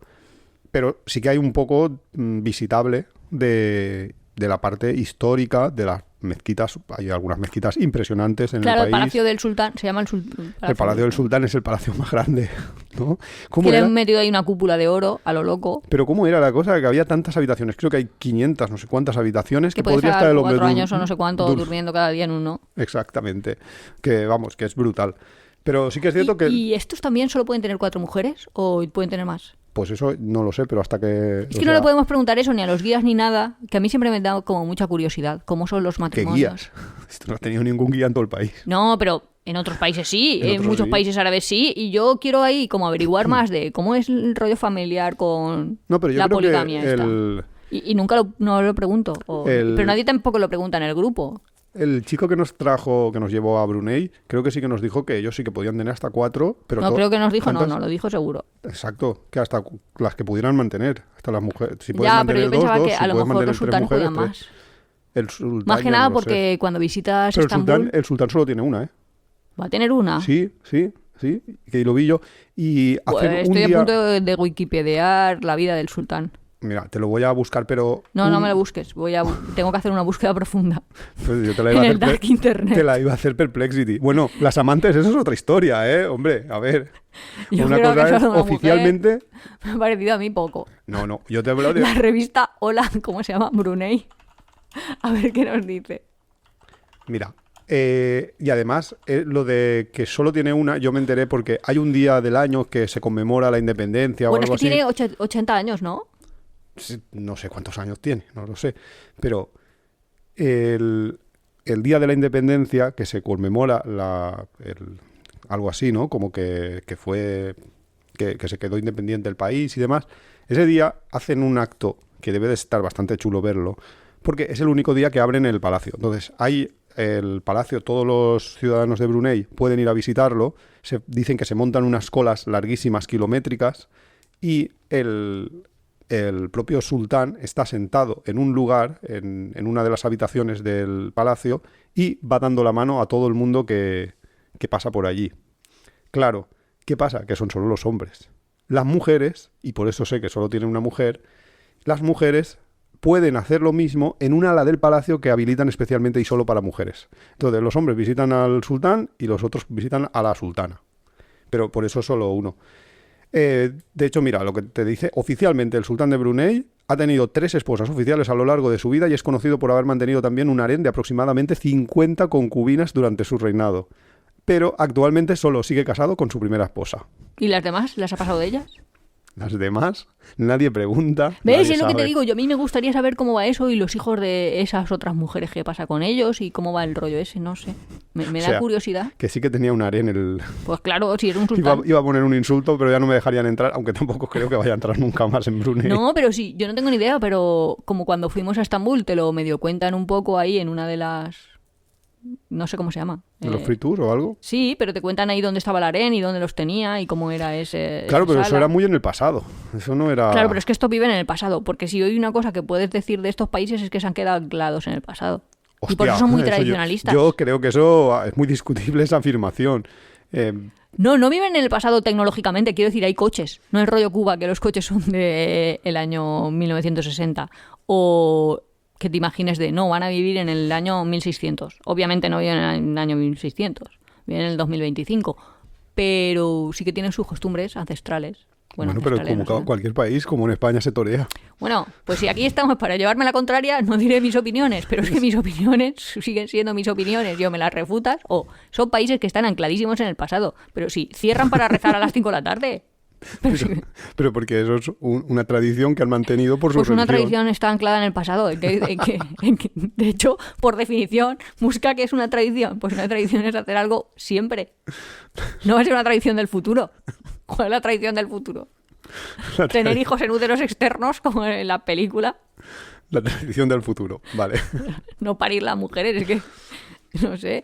Pero sí que hay un poco visitable de la parte histórica de las mezquitas. Hay algunas mezquitas impresionantes en el país.
Claro, el Palacio del Sultán, se llama el Sultán.
El Palacio del Sultán es el palacio más grande, ¿no?
Que le han metido ahí una cúpula de oro a lo loco.
Pero ¿cómo era la cosa? Que había tantas habitaciones, creo que hay 500, no sé cuántas habitaciones, que
podría
estar el hombre
4 años o no sé cuánto durmiendo cada día en uno.
Exactamente, que vamos, que es brutal. Pero sí que es cierto que...
¿Y estos también solo pueden tener 4 mujeres o pueden tener más?
Pues eso no lo sé, pero hasta que...
Es que no le podemos preguntar eso ni a los guías ni nada, que a mí siempre me da como mucha curiosidad. ¿Cómo son los matrimonios?
¿Qué guías? Esto no has tenido ningún guía en todo el país.
No, pero en otros países sí, en muchos países árabes sí, y yo quiero ahí como averiguar más de cómo es el rollo familiar con la poligamia esta. Y nunca no lo pregunto. Pero nadie tampoco lo pregunta en el grupo.
El chico que nos llevó a Brunei, creo que sí que nos dijo que ellos sí que podían tener hasta 4, pero...
No, creo que nos dijo, no lo dijo seguro.
Exacto, que hasta las que pudieran mantener, hasta las mujeres. Si
ya, pero yo pensaba que a lo mejor los sultanes podían más.
El sultán,
más que nada porque cuando visitas Estambul...
El sultán solo tiene una, ¿eh?
¿Va a tener una?
Sí, que lo vi yo. Y
estoy a punto de wikipediar la vida del sultán.
Mira, te lo voy a buscar, pero...
No me lo busques. Tengo que hacer una búsqueda profunda.
Pues yo te la iba a hacer
dark internet.
Te la iba a hacer Perplexity. Bueno, las amantes, eso es otra historia, ¿eh? Hombre, a ver.
Yo
una cosa es oficialmente...
Me ha parecido a mí poco.
No, yo te hablo de...
La revista Hola, ¿cómo se llama? Brunei. A ver qué nos dice.
Mira, y además, lo de que solo tiene una, yo me enteré porque hay un día del año que se conmemora la independencia o algo así.
Bueno, es que tiene 80 años, ¿no?
No sé cuántos años tiene, no lo sé, pero el día de la independencia que se conmemora algo así, ¿no? Como que fue que se quedó independiente el país y demás. Ese día hacen un acto que debe de estar bastante chulo verlo, porque es el único día que abren el palacio. Entonces, hay el palacio, todos los ciudadanos de Brunei pueden ir a visitarlo. Dicen que se montan unas colas larguísimas, kilométricas, y el propio sultán está sentado en un lugar, en una de las habitaciones del palacio, y va dando la mano a todo el mundo que pasa por allí. Claro, ¿qué pasa? Que son solo los hombres. Las mujeres, y por eso sé que solo tienen una mujer, las mujeres pueden hacer lo mismo en un ala del palacio que habilitan especialmente y solo para mujeres. Entonces, los hombres visitan al sultán y los otros visitan a la sultana. Pero por eso solo uno. De hecho, mira, lo que te dice, oficialmente el sultán de Brunei ha tenido 3 esposas oficiales a lo largo de su vida y es conocido por haber mantenido también un harén de aproximadamente 50 concubinas durante su reinado. Pero actualmente solo sigue casado con su primera esposa.
¿Y las demás? ¿Las ha pasado de ellas?
Las demás, nadie pregunta.
¿Ves?
Nadie
Es lo que
sabe.
te digo. Yo a mí me gustaría saber cómo va eso y los hijos de esas otras mujeres, qué pasa con ellos y cómo va el rollo ese, no sé. Me
O
da
sea,
curiosidad.
Que sí que tenía un harén el...
Pues claro, si eres un sultán.
Iba a poner un insulto, pero ya no me dejarían entrar, aunque tampoco creo que vaya a entrar nunca más en Brunei.
No, pero sí, yo no tengo ni idea, pero como cuando fuimos a Estambul te lo medio cuentan un poco ahí en una de las... No sé cómo se llama.
¿Los free tour o algo?
Sí, pero te cuentan ahí dónde estaba el harén y dónde los tenía y cómo era ese...
Claro,
esa
pero eso
sala.
era muy en el pasado. Eso no era...
Claro, pero es que estos viven en el pasado, porque si hay una cosa que puedes decir de estos países es que se han quedado anclados en el pasado. Y por
Hostia,
eso son muy
eso
tradicionalistas.
Yo creo que eso es muy discutible, esa afirmación.
No viven en el pasado tecnológicamente, quiero decir, hay coches. No es rollo Cuba, que los coches son de el año 1960. O que te imagines no, van a vivir en el año 1600. Obviamente no viven en el año 1600, viven en el 2025. Pero sí que tienen sus costumbres ancestrales.
Bueno, pero
ancestrales,
como
no sé.
cualquier país, como en España se torea.
Bueno, pues si aquí estamos para llevarme la contraria, no diré mis opiniones, pero es que mis opiniones siguen siendo mis opiniones, yo me las refutas, o son países que están ancladísimos en el pasado, pero si cierran para rezar a las 5 de la tarde. Pero sí,
Pero porque eso es una tradición que han mantenido por su
pues una
religión.
tradición está anclada en el pasado, de hecho, por definición, busca que es una tradición, pues una tradición es hacer algo siempre, no va a ser una tradición del futuro. ¿Cuál es la tradición del futuro? Tener hijos en úteros externos, como en la película.
La tradición del futuro, vale.
No parir las mujeres, es que, no sé.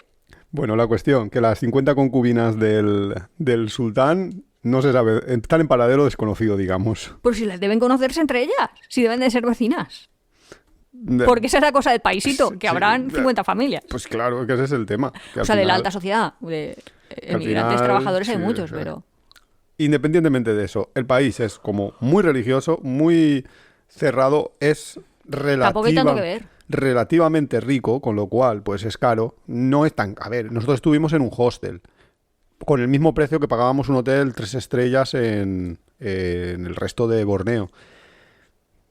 Bueno, la cuestión, que las 50 concubinas del sultán no se sabe, están en paradero desconocido, digamos.
Pues si las deben conocerse entre ellas, si deben de ser vecinas. Porque esa es la cosa del paisito, que
Sí,
habrán 50 familias.
Pues claro, que ese es el tema. Que
O
al
sea, de la
final,
alta sociedad, de
al
emigrantes
final,
trabajadores hay
sí,
muchos,
sí.
pero...
Independientemente de eso, el país es como muy religioso, muy cerrado, es
Tampoco hay tanto que ver.
relativamente rico, con lo cual pues es caro. No es tan... A ver, nosotros estuvimos en un hostel con el mismo precio que pagábamos un hotel 3 estrellas en el resto de Borneo.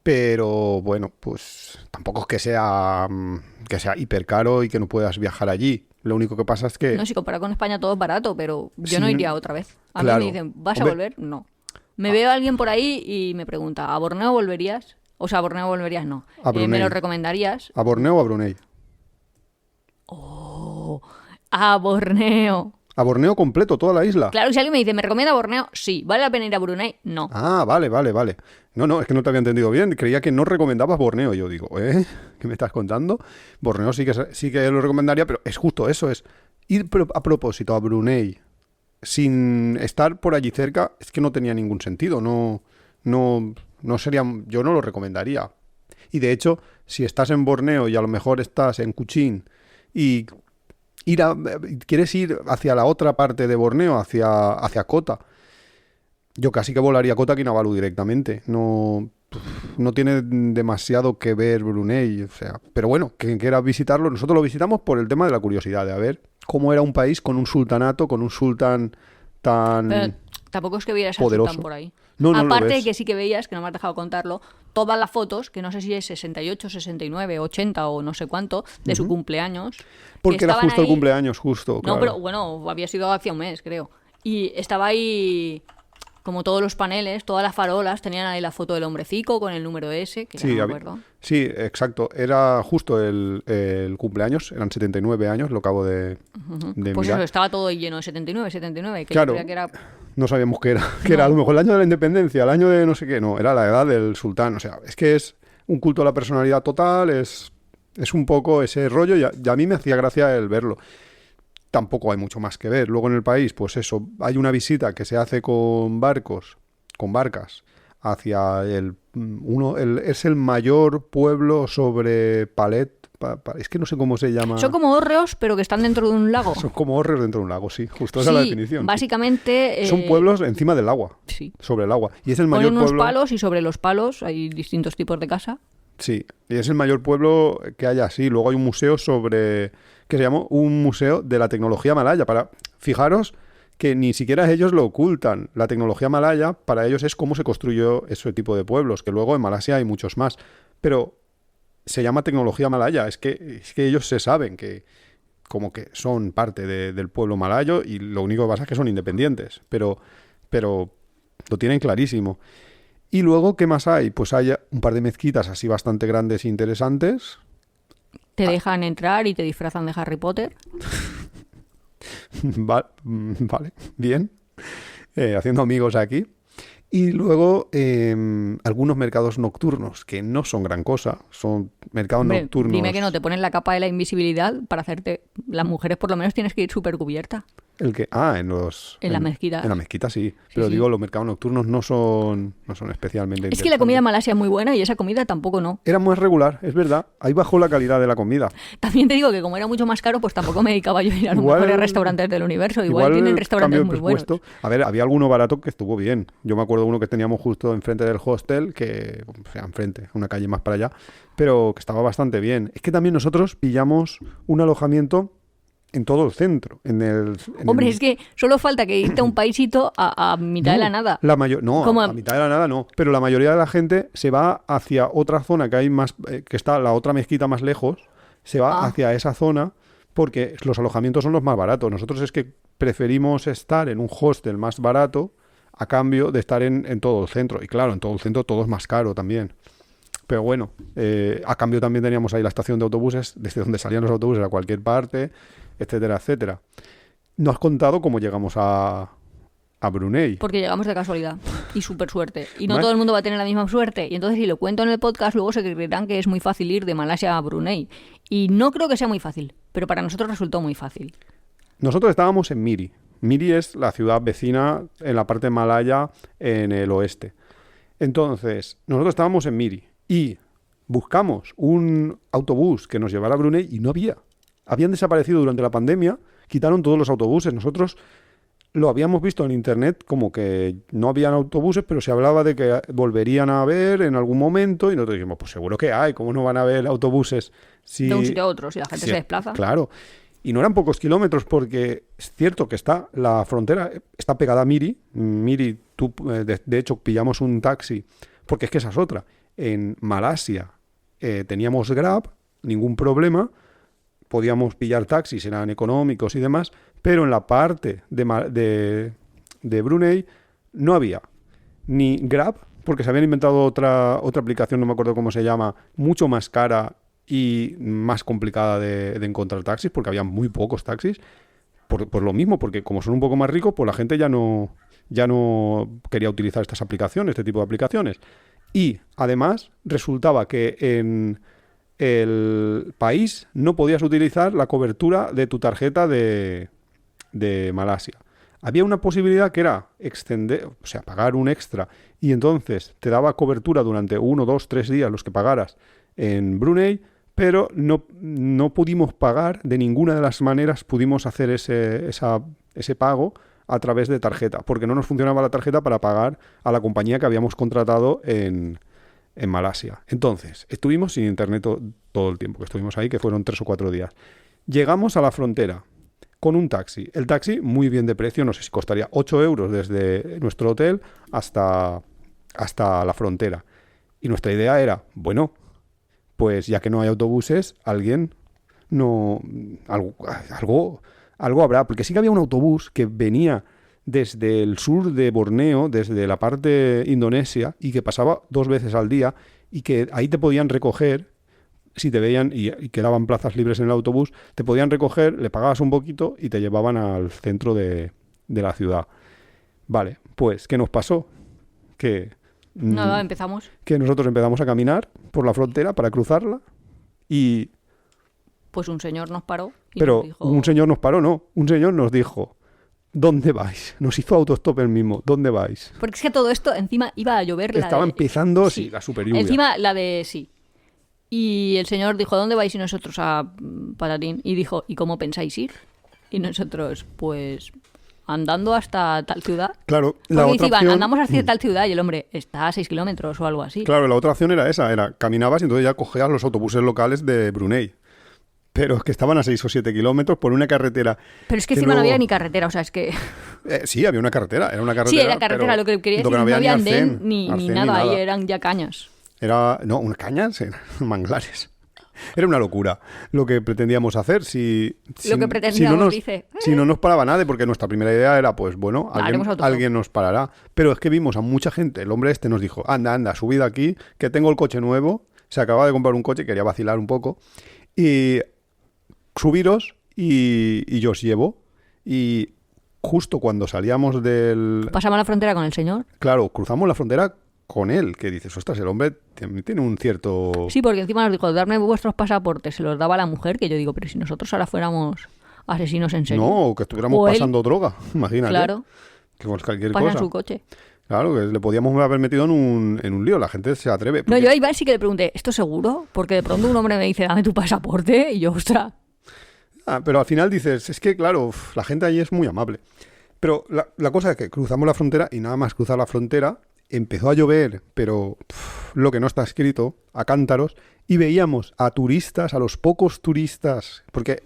Pero bueno, pues tampoco es que sea hiper caro y que no puedas viajar allí. Lo único que pasa es que...
No, si comparado con España todo es barato, pero yo
Sí,
no iría otra vez. A
claro.
mí me dicen, ¿vas a
Hombre.
volver? No. Me veo a alguien por ahí y me pregunta, ¿a Borneo volverías? O sea, ¿a Borneo volverías? No.
A
¿Me
Brunei.
lo recomendarías?
¿A Borneo o a Brunei?
A Borneo.
A Borneo completo, toda la isla.
Claro, si alguien me dice, ¿me recomienda Borneo? Sí. ¿Vale la pena ir a Brunei? No.
Ah, vale. No, es que no te había entendido bien. Creía que no recomendabas Borneo. Yo digo, ¿qué me estás contando? Borneo sí que lo recomendaría, pero es justo eso, es ir a propósito a Brunei sin estar por allí cerca, es que no tenía ningún sentido. No sería, yo no lo recomendaría. Y de hecho, si estás en Borneo y a lo mejor estás en Kuching y quieres ir hacia la otra parte de Borneo, hacia Kota, yo casi que volaría a Kota Kinabalu directamente. No tiene demasiado que ver Brunei, o sea, pero bueno, quien quiera visitarlo, nosotros lo visitamos por el tema de la curiosidad, de a ver cómo era un país con un sultanato, con un sultán tan
Pero tampoco es que vieras al
poderoso.
sultán por ahí.
No lo
Aparte de
ves.
que sí que veías, que no me has dejado contarlo, todas las fotos, que no sé si es 68, 69, 80 o no sé cuánto, de su cumpleaños. que
Porque era
estaban
justo el
ahí-
cumpleaños, justo.
No,
Claro.
pero bueno, había sido hace un mes, creo. Y estaba ahí, como todos los paneles, todas las farolas, tenían ahí la foto del hombrecico con el número ese, que ya no me acuerdo.
Sí, exacto. Era justo el cumpleaños, eran 79 años, lo acabo de
Pues
mirar.
eso, estaba todo ahí lleno de 79, que
Claro.
yo creía que era
No sabíamos que era a lo mejor el año de la independencia, el año de no sé qué. No, era la edad del sultán. O sea, es que es un culto a la personalidad total, es un poco ese rollo y a mí me hacía gracia el verlo. Tampoco hay mucho más que ver. Luego en el país, pues eso, hay una visita que se hace con barcas, hacia es el mayor pueblo sobre Palet. Es que no sé cómo se llama.
Son como hórreos, pero que están dentro de un lago.
Son como hórreos dentro de un lago, sí. Justo esa es la definición.
Básicamente...
Son pueblos encima del agua.
Sí.
Sobre el agua. Y es el mayor
Ponen unos
pueblo...
palos y sobre los palos hay distintos tipos de casa.
Sí, y es el mayor pueblo que hay así. Luego hay un museo que se llama un museo de la tecnología malaya. Fijaros que ni siquiera ellos lo ocultan. La tecnología malaya para ellos es cómo se construyó ese tipo de pueblos, que luego en Malasia hay muchos más. Pero se llama tecnología malaya. Es que ellos se saben que como que son parte del pueblo malayo y lo único que pasa es que son independientes. Pero lo tienen clarísimo. Y luego, ¿qué más hay? Pues hay un par de mezquitas así bastante grandes e interesantes.
Te dejan entrar y te disfrazan de Harry Potter.
Vale, bien. Haciendo amigos aquí. Y luego algunos mercados nocturnos, que no son gran cosa, son mercados nocturnos.
Dime que no te ponen la capa de la invisibilidad para hacerte... Las mujeres por lo menos tienes que ir súper cubierta.
¿El qué? En
la mezquita.
En la mezquita sí. Pero
Sí.
digo, los mercados nocturnos no son especialmente
Es que la
interesantes.
comida en Malasia es muy buena y esa comida tampoco no.
Era más regular, es verdad. Ahí bajó la calidad de la comida.
También te digo que como era mucho más caro, pues tampoco me dedicaba yo a ir a los
Igual-
mejores restaurantes del universo. Igual tienen restaurantes
cambio de
muy buenos.
presupuesto. A ver, había alguno barato que estuvo bien. Yo me acuerdo de uno que teníamos justo enfrente del hostel, o sea, enfrente, una calle más para allá, pero que estaba bastante bien. Es que también nosotros pillamos un alojamiento en todo el centro.
Hombre, es que solo falta que irte a un paisito a mitad de la nada.
A mitad de la nada no. Pero la mayoría de la gente se va hacia otra zona que hay más, que está la otra mezquita más lejos, se va hacia esa zona porque los alojamientos son los más baratos. Nosotros es que preferimos estar en un hostel más barato a cambio de estar en todo el centro. Y claro, en todo el centro todo es más caro también. Pero bueno, a cambio también teníamos ahí la estación de autobuses, desde donde salían los autobuses a cualquier parte, etcétera, etcétera. No has contado cómo llegamos a Brunei.
Porque llegamos de casualidad y súper suerte. Y no
Vale.
todo el mundo va a tener la misma suerte. Y entonces si lo cuento en el podcast, luego se creerán que es muy fácil ir de Malasia a Brunei. Y no creo que sea muy fácil, pero para nosotros resultó muy fácil.
Nosotros estábamos en Miri. Miri es la ciudad vecina en la parte malaya en el oeste. Entonces, nosotros estábamos en Miri y buscamos un autobús que nos llevara a Brunei y no había. Habían desaparecido durante la pandemia, quitaron todos los autobuses. Nosotros lo habíamos visto en internet como que no habían autobuses, pero se hablaba de que volverían a haber en algún momento y nosotros dijimos, pues seguro que hay, ¿cómo no van a haber autobuses?
De un sitio a otro, si la gente
Sí,
se desplaza.
Claro. Y no eran pocos kilómetros porque es cierto que la frontera está pegada a Miri. Miri, de hecho, pillamos un taxi, porque es que esa es otra. En Malasia teníamos Grab, ningún problema, podíamos pillar taxis, eran económicos y demás, pero en la parte de Brunei no había ni Grab, porque se habían inventado otra aplicación, no me acuerdo cómo se llama, mucho más cara y más complicada de encontrar taxis, porque había muy pocos taxis, por lo mismo, porque como son un poco más ricos, pues la gente ya no quería utilizar estas aplicaciones, este tipo de aplicaciones. Y además resultaba que en el país no podías utilizar la cobertura de tu tarjeta de Malasia. Había una posibilidad que era extender, o sea, pagar un extra y entonces te daba cobertura durante 1, 2, 3 días los que pagaras en Brunei, pero no pudimos pagar de ninguna de las maneras, pudimos hacer ese pago a través de tarjeta, porque no nos funcionaba la tarjeta para pagar a la compañía que habíamos contratado en Malasia. Entonces, estuvimos sin internet todo el tiempo que estuvimos ahí, que fueron 3 o 4 días. Llegamos a la frontera con un taxi. El taxi muy bien de precio, no sé si costaría 8 euros desde nuestro hotel hasta la frontera. Y nuestra idea era, bueno, pues ya que no hay autobuses, algo habrá, porque sí que había un autobús que venía desde el sur de Borneo, desde la parte indonesia, y que pasaba 2 veces al día, y que ahí te podían recoger, si te veían, y quedaban plazas libres en el autobús, te podían recoger, le pagabas un poquito y te llevaban al centro de la ciudad. Vale, pues, ¿qué nos pasó? Que,
Nada, empezamos.
que nosotros empezamos a caminar por la frontera para cruzarla y...
Pues un señor nos paró y
Pero
nos dijo...
un señor nos paró, no. Un señor nos dijo, ¿dónde vais? Nos hizo autostop el mismo. ¿Dónde vais?
Porque es que todo esto, encima iba a llover.
Estaba empezando,
sí,
la super lluvia.
Encima la de sí. Y el señor dijo, ¿dónde vais? Y nosotros a Patatín. Y dijo, ¿y cómo pensáis ir? Y nosotros, pues, andando hasta tal ciudad.
Claro,
Porque
la
dice
otra
Iván,
opción...
andamos hacia tal ciudad. Y el hombre, está a 6 kilómetros o algo así.
Claro, la otra opción era esa, era caminabas y entonces ya cogías los autobuses locales de Brunei. Pero es que estaban a 6 o 7 kilómetros por una carretera.
Pero es que encima no había ni carretera, o sea, es que...
Sí, había una carretera, era una carretera.
Sí, era carretera,
pero
lo que quería decir, no había andén ni nada, ahí eran ya cañas.
No, unas cañas, eran manglares. Era una locura lo que pretendíamos hacer.
Lo que pretendíamos, dice.
Si no nos paraba nadie, porque nuestra primera idea era, pues bueno, alguien nos parará. Pero es que vimos a mucha gente. El hombre este nos dijo, anda, subid aquí, que tengo el coche nuevo. Se acababa de comprar un coche, quería vacilar un poco. Y subiros y yo os llevo. Y justo cuando salíamos del...
Pasamos la frontera con el señor.
Claro, cruzamos la frontera con él, que dices, ostras, el hombre tiene un cierto...
Sí, porque encima nos dijo, darme vuestros pasaportes, se los daba la mujer, que yo digo, pero si nosotros ahora fuéramos asesinos en serio.
No, que estuviéramos pasando droga, imagínate.
Claro.
Que con cualquier
Pasa
cosa.
en su coche.
Claro, que le podíamos haber metido en un lío, la gente se atreve.
No, yo a Iván sí que le pregunté, ¿esto seguro? Porque de pronto un hombre me dice, dame tu pasaporte, y yo, ostras.
Pero al final dices, es que claro, la gente allí es muy amable. Pero la cosa es que cruzamos la frontera y nada más cruzar la frontera, empezó a llover, pero lo que no está escrito, a cántaros, y veíamos a turistas, a los pocos turistas, porque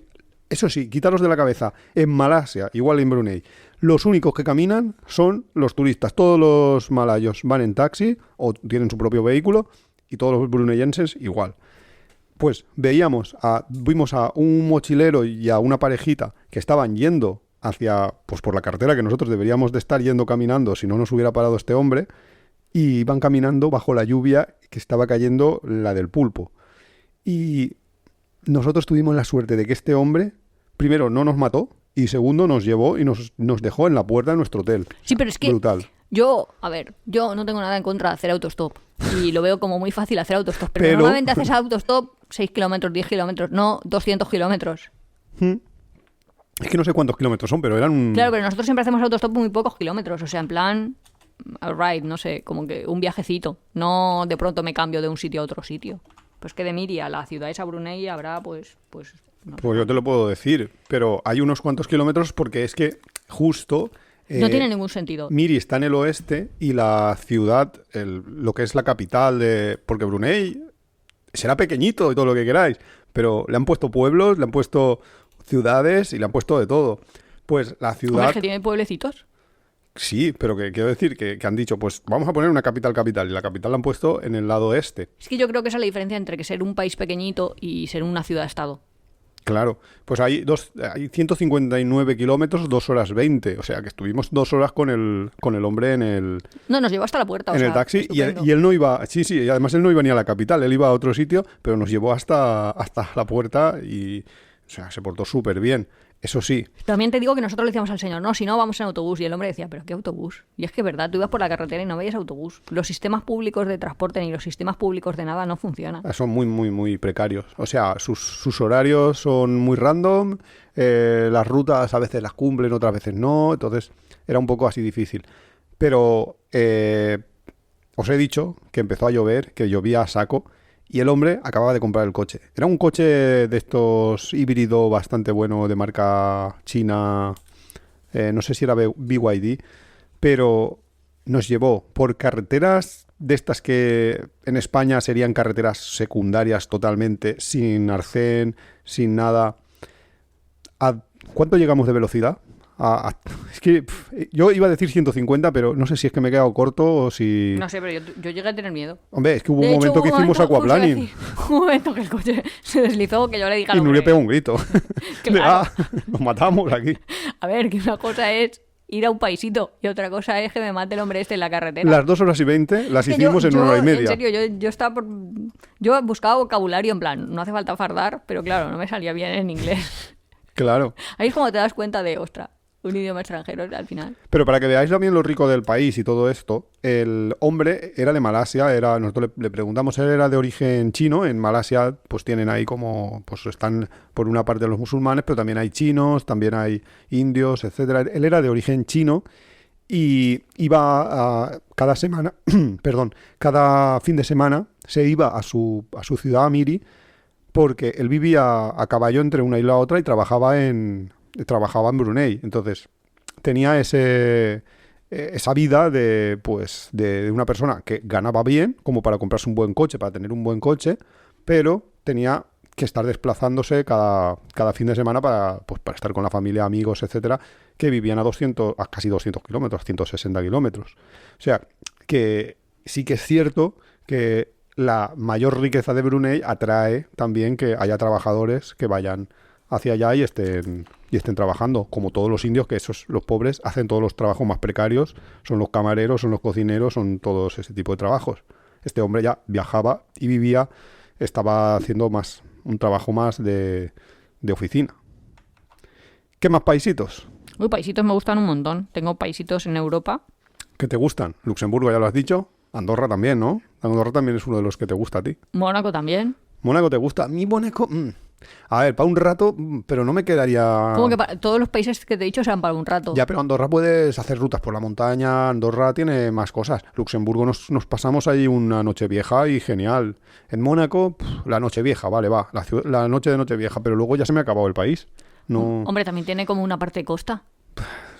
eso sí, quítalos de la cabeza, en Malasia, igual en Brunei, los únicos que caminan son los turistas. Todos los malayos van en taxi o tienen su propio vehículo y todos los bruneienses igual. Pues vimos a un mochilero y a una parejita que estaban yendo hacia, pues por la carretera que nosotros deberíamos de estar yendo caminando si no nos hubiera parado este hombre, y iban caminando bajo la lluvia que estaba cayendo, la del pulpo. Y nosotros tuvimos la suerte de que este hombre, primero, no nos mató, y segundo, nos llevó y nos dejó en la puerta de nuestro hotel.
Sí, pero es que
brutal.
Yo no tengo nada en contra de hacer autostop. Y lo veo como muy fácil hacer autostop. Pero normalmente haces autostop 6 kilómetros, 10 kilómetros, no 200 kilómetros.
Es que no sé cuántos kilómetros son, pero eran...
Claro, pero nosotros siempre hacemos autostop muy pocos kilómetros. O sea, en plan, a ride, no sé, como que un viajecito. No de pronto me cambio de un sitio a otro sitio. Pues que de Miri a la ciudad esa Brunei habrá, pues no sé.
Pues yo te lo puedo decir, pero hay unos cuantos kilómetros porque es que justo...
no tiene ningún sentido.
Miri está en el oeste y la ciudad, lo que es la capital de... Porque Brunei será pequeñito y todo lo que queráis, pero le han puesto pueblos, le han puesto ciudades y le han puesto de todo. Pues la ciudad...
¿Hombre, es que tiene pueblecitos?
Sí, pero que quiero decir que han dicho, pues vamos a poner una capital, y la capital la han puesto en el lado este.
Es que yo creo que esa es la diferencia entre que ser un país pequeñito y ser una ciudad-estado.
Claro, pues hay 159 kilómetros, 2 horas 20. O sea, que estuvimos 2 horas con el hombre en el...
No, nos llevó hasta la puerta.
En el taxi y él no iba... Sí, y además él no iba ni a la capital, él iba a otro sitio, pero nos llevó hasta la puerta y... O sea, se portó súper bien. Eso sí.
También te digo que nosotros le decíamos al señor, no, si no, vamos en autobús. Y el hombre decía, ¿pero qué autobús? Y es que es verdad, tú ibas por la carretera y no veías autobús. Los sistemas públicos de transporte ni los sistemas públicos de nada no funcionan.
Son muy, muy, muy precarios. O sea, sus horarios son muy random, las rutas a veces las cumplen, otras veces no. Entonces, era un poco así difícil. Pero os he dicho que empezó a llover, que llovía a saco. Y el hombre acababa de comprar el coche. Era un coche de estos híbrido bastante bueno de marca china. No sé si era BYD. Pero nos llevó por carreteras de estas que en España serían carreteras secundarias totalmente, sin arcén, sin nada. ¿Cuánto llegamos de velocidad? Es que yo iba a decir 150, pero no sé si es que me he quedado corto o si...
No sé, pero yo llegué a tener miedo.
Hombre, es que hubo un momento que hicimos aquaplaning.
Un momento que el coche se deslizó, que yo le dije al
Y
hombre...
Nuria pegó un grito.
Claro.
Nos matamos aquí.
A ver, que una cosa es ir a un paisito y otra cosa es que me mate el hombre este en la carretera.
Las 2 horas y 20 las hicimos en 1 hora y media.
En serio, yo estaba yo buscaba vocabulario en plan, no hace falta fardar, pero claro, no me salía bien en inglés.
Claro.
Ahí es como te das cuenta de, ostras, Un idioma extranjero al final.
Pero para que veáis también lo rico del país y todo esto, el hombre era de Malasia, nosotros le preguntamos, él era de origen chino. En Malasia pues tienen ahí como, pues están por una parte los musulmanes, pero también hay chinos, también hay indios, etcétera. Él era de origen chino y iba cada semana, perdón, cada fin de semana se iba a su ciudad, Miri, porque él vivía a caballo entre una isla y otra y trabajaba en Brunei. Entonces tenía esa vida de una persona que ganaba bien, como para comprarse un buen coche, para tener un buen coche, pero tenía que estar desplazándose cada fin de semana para estar con la familia, amigos, etcétera, que vivían a casi 200 kilómetros, 160 kilómetros. O sea, que sí que es cierto que la mayor riqueza de Brunei atrae también que haya trabajadores que vayan hacia allá y estén trabajando, como todos los indios, que los pobres hacen todos los trabajos más precarios, son los camareros, son los cocineros, son todos ese tipo de trabajos. Este hombre ya viajaba y vivía, estaba haciendo un trabajo más de oficina. ¿Qué más paisitos?
Uy, paisitos me gustan un montón. Tengo paisitos en Europa.
¿Qué te gustan? Luxemburgo, ya lo has dicho. Andorra también, ¿no? Andorra también es uno de los que te gusta a ti.
Mónaco también.
¿Mónaco te gusta? A mí Mónaco... A ver, para un rato, pero no me quedaría...
Como que todos los países que te he dicho sean para un rato.
Ya, pero Andorra puedes hacer rutas por la montaña. Andorra tiene más cosas. Luxemburgo nos pasamos ahí una noche vieja y genial. En Mónaco, la noche vieja, vale, va. La noche de noche vieja, pero luego ya se me ha acabado el país. No...
Hombre, también tiene como una parte de costa.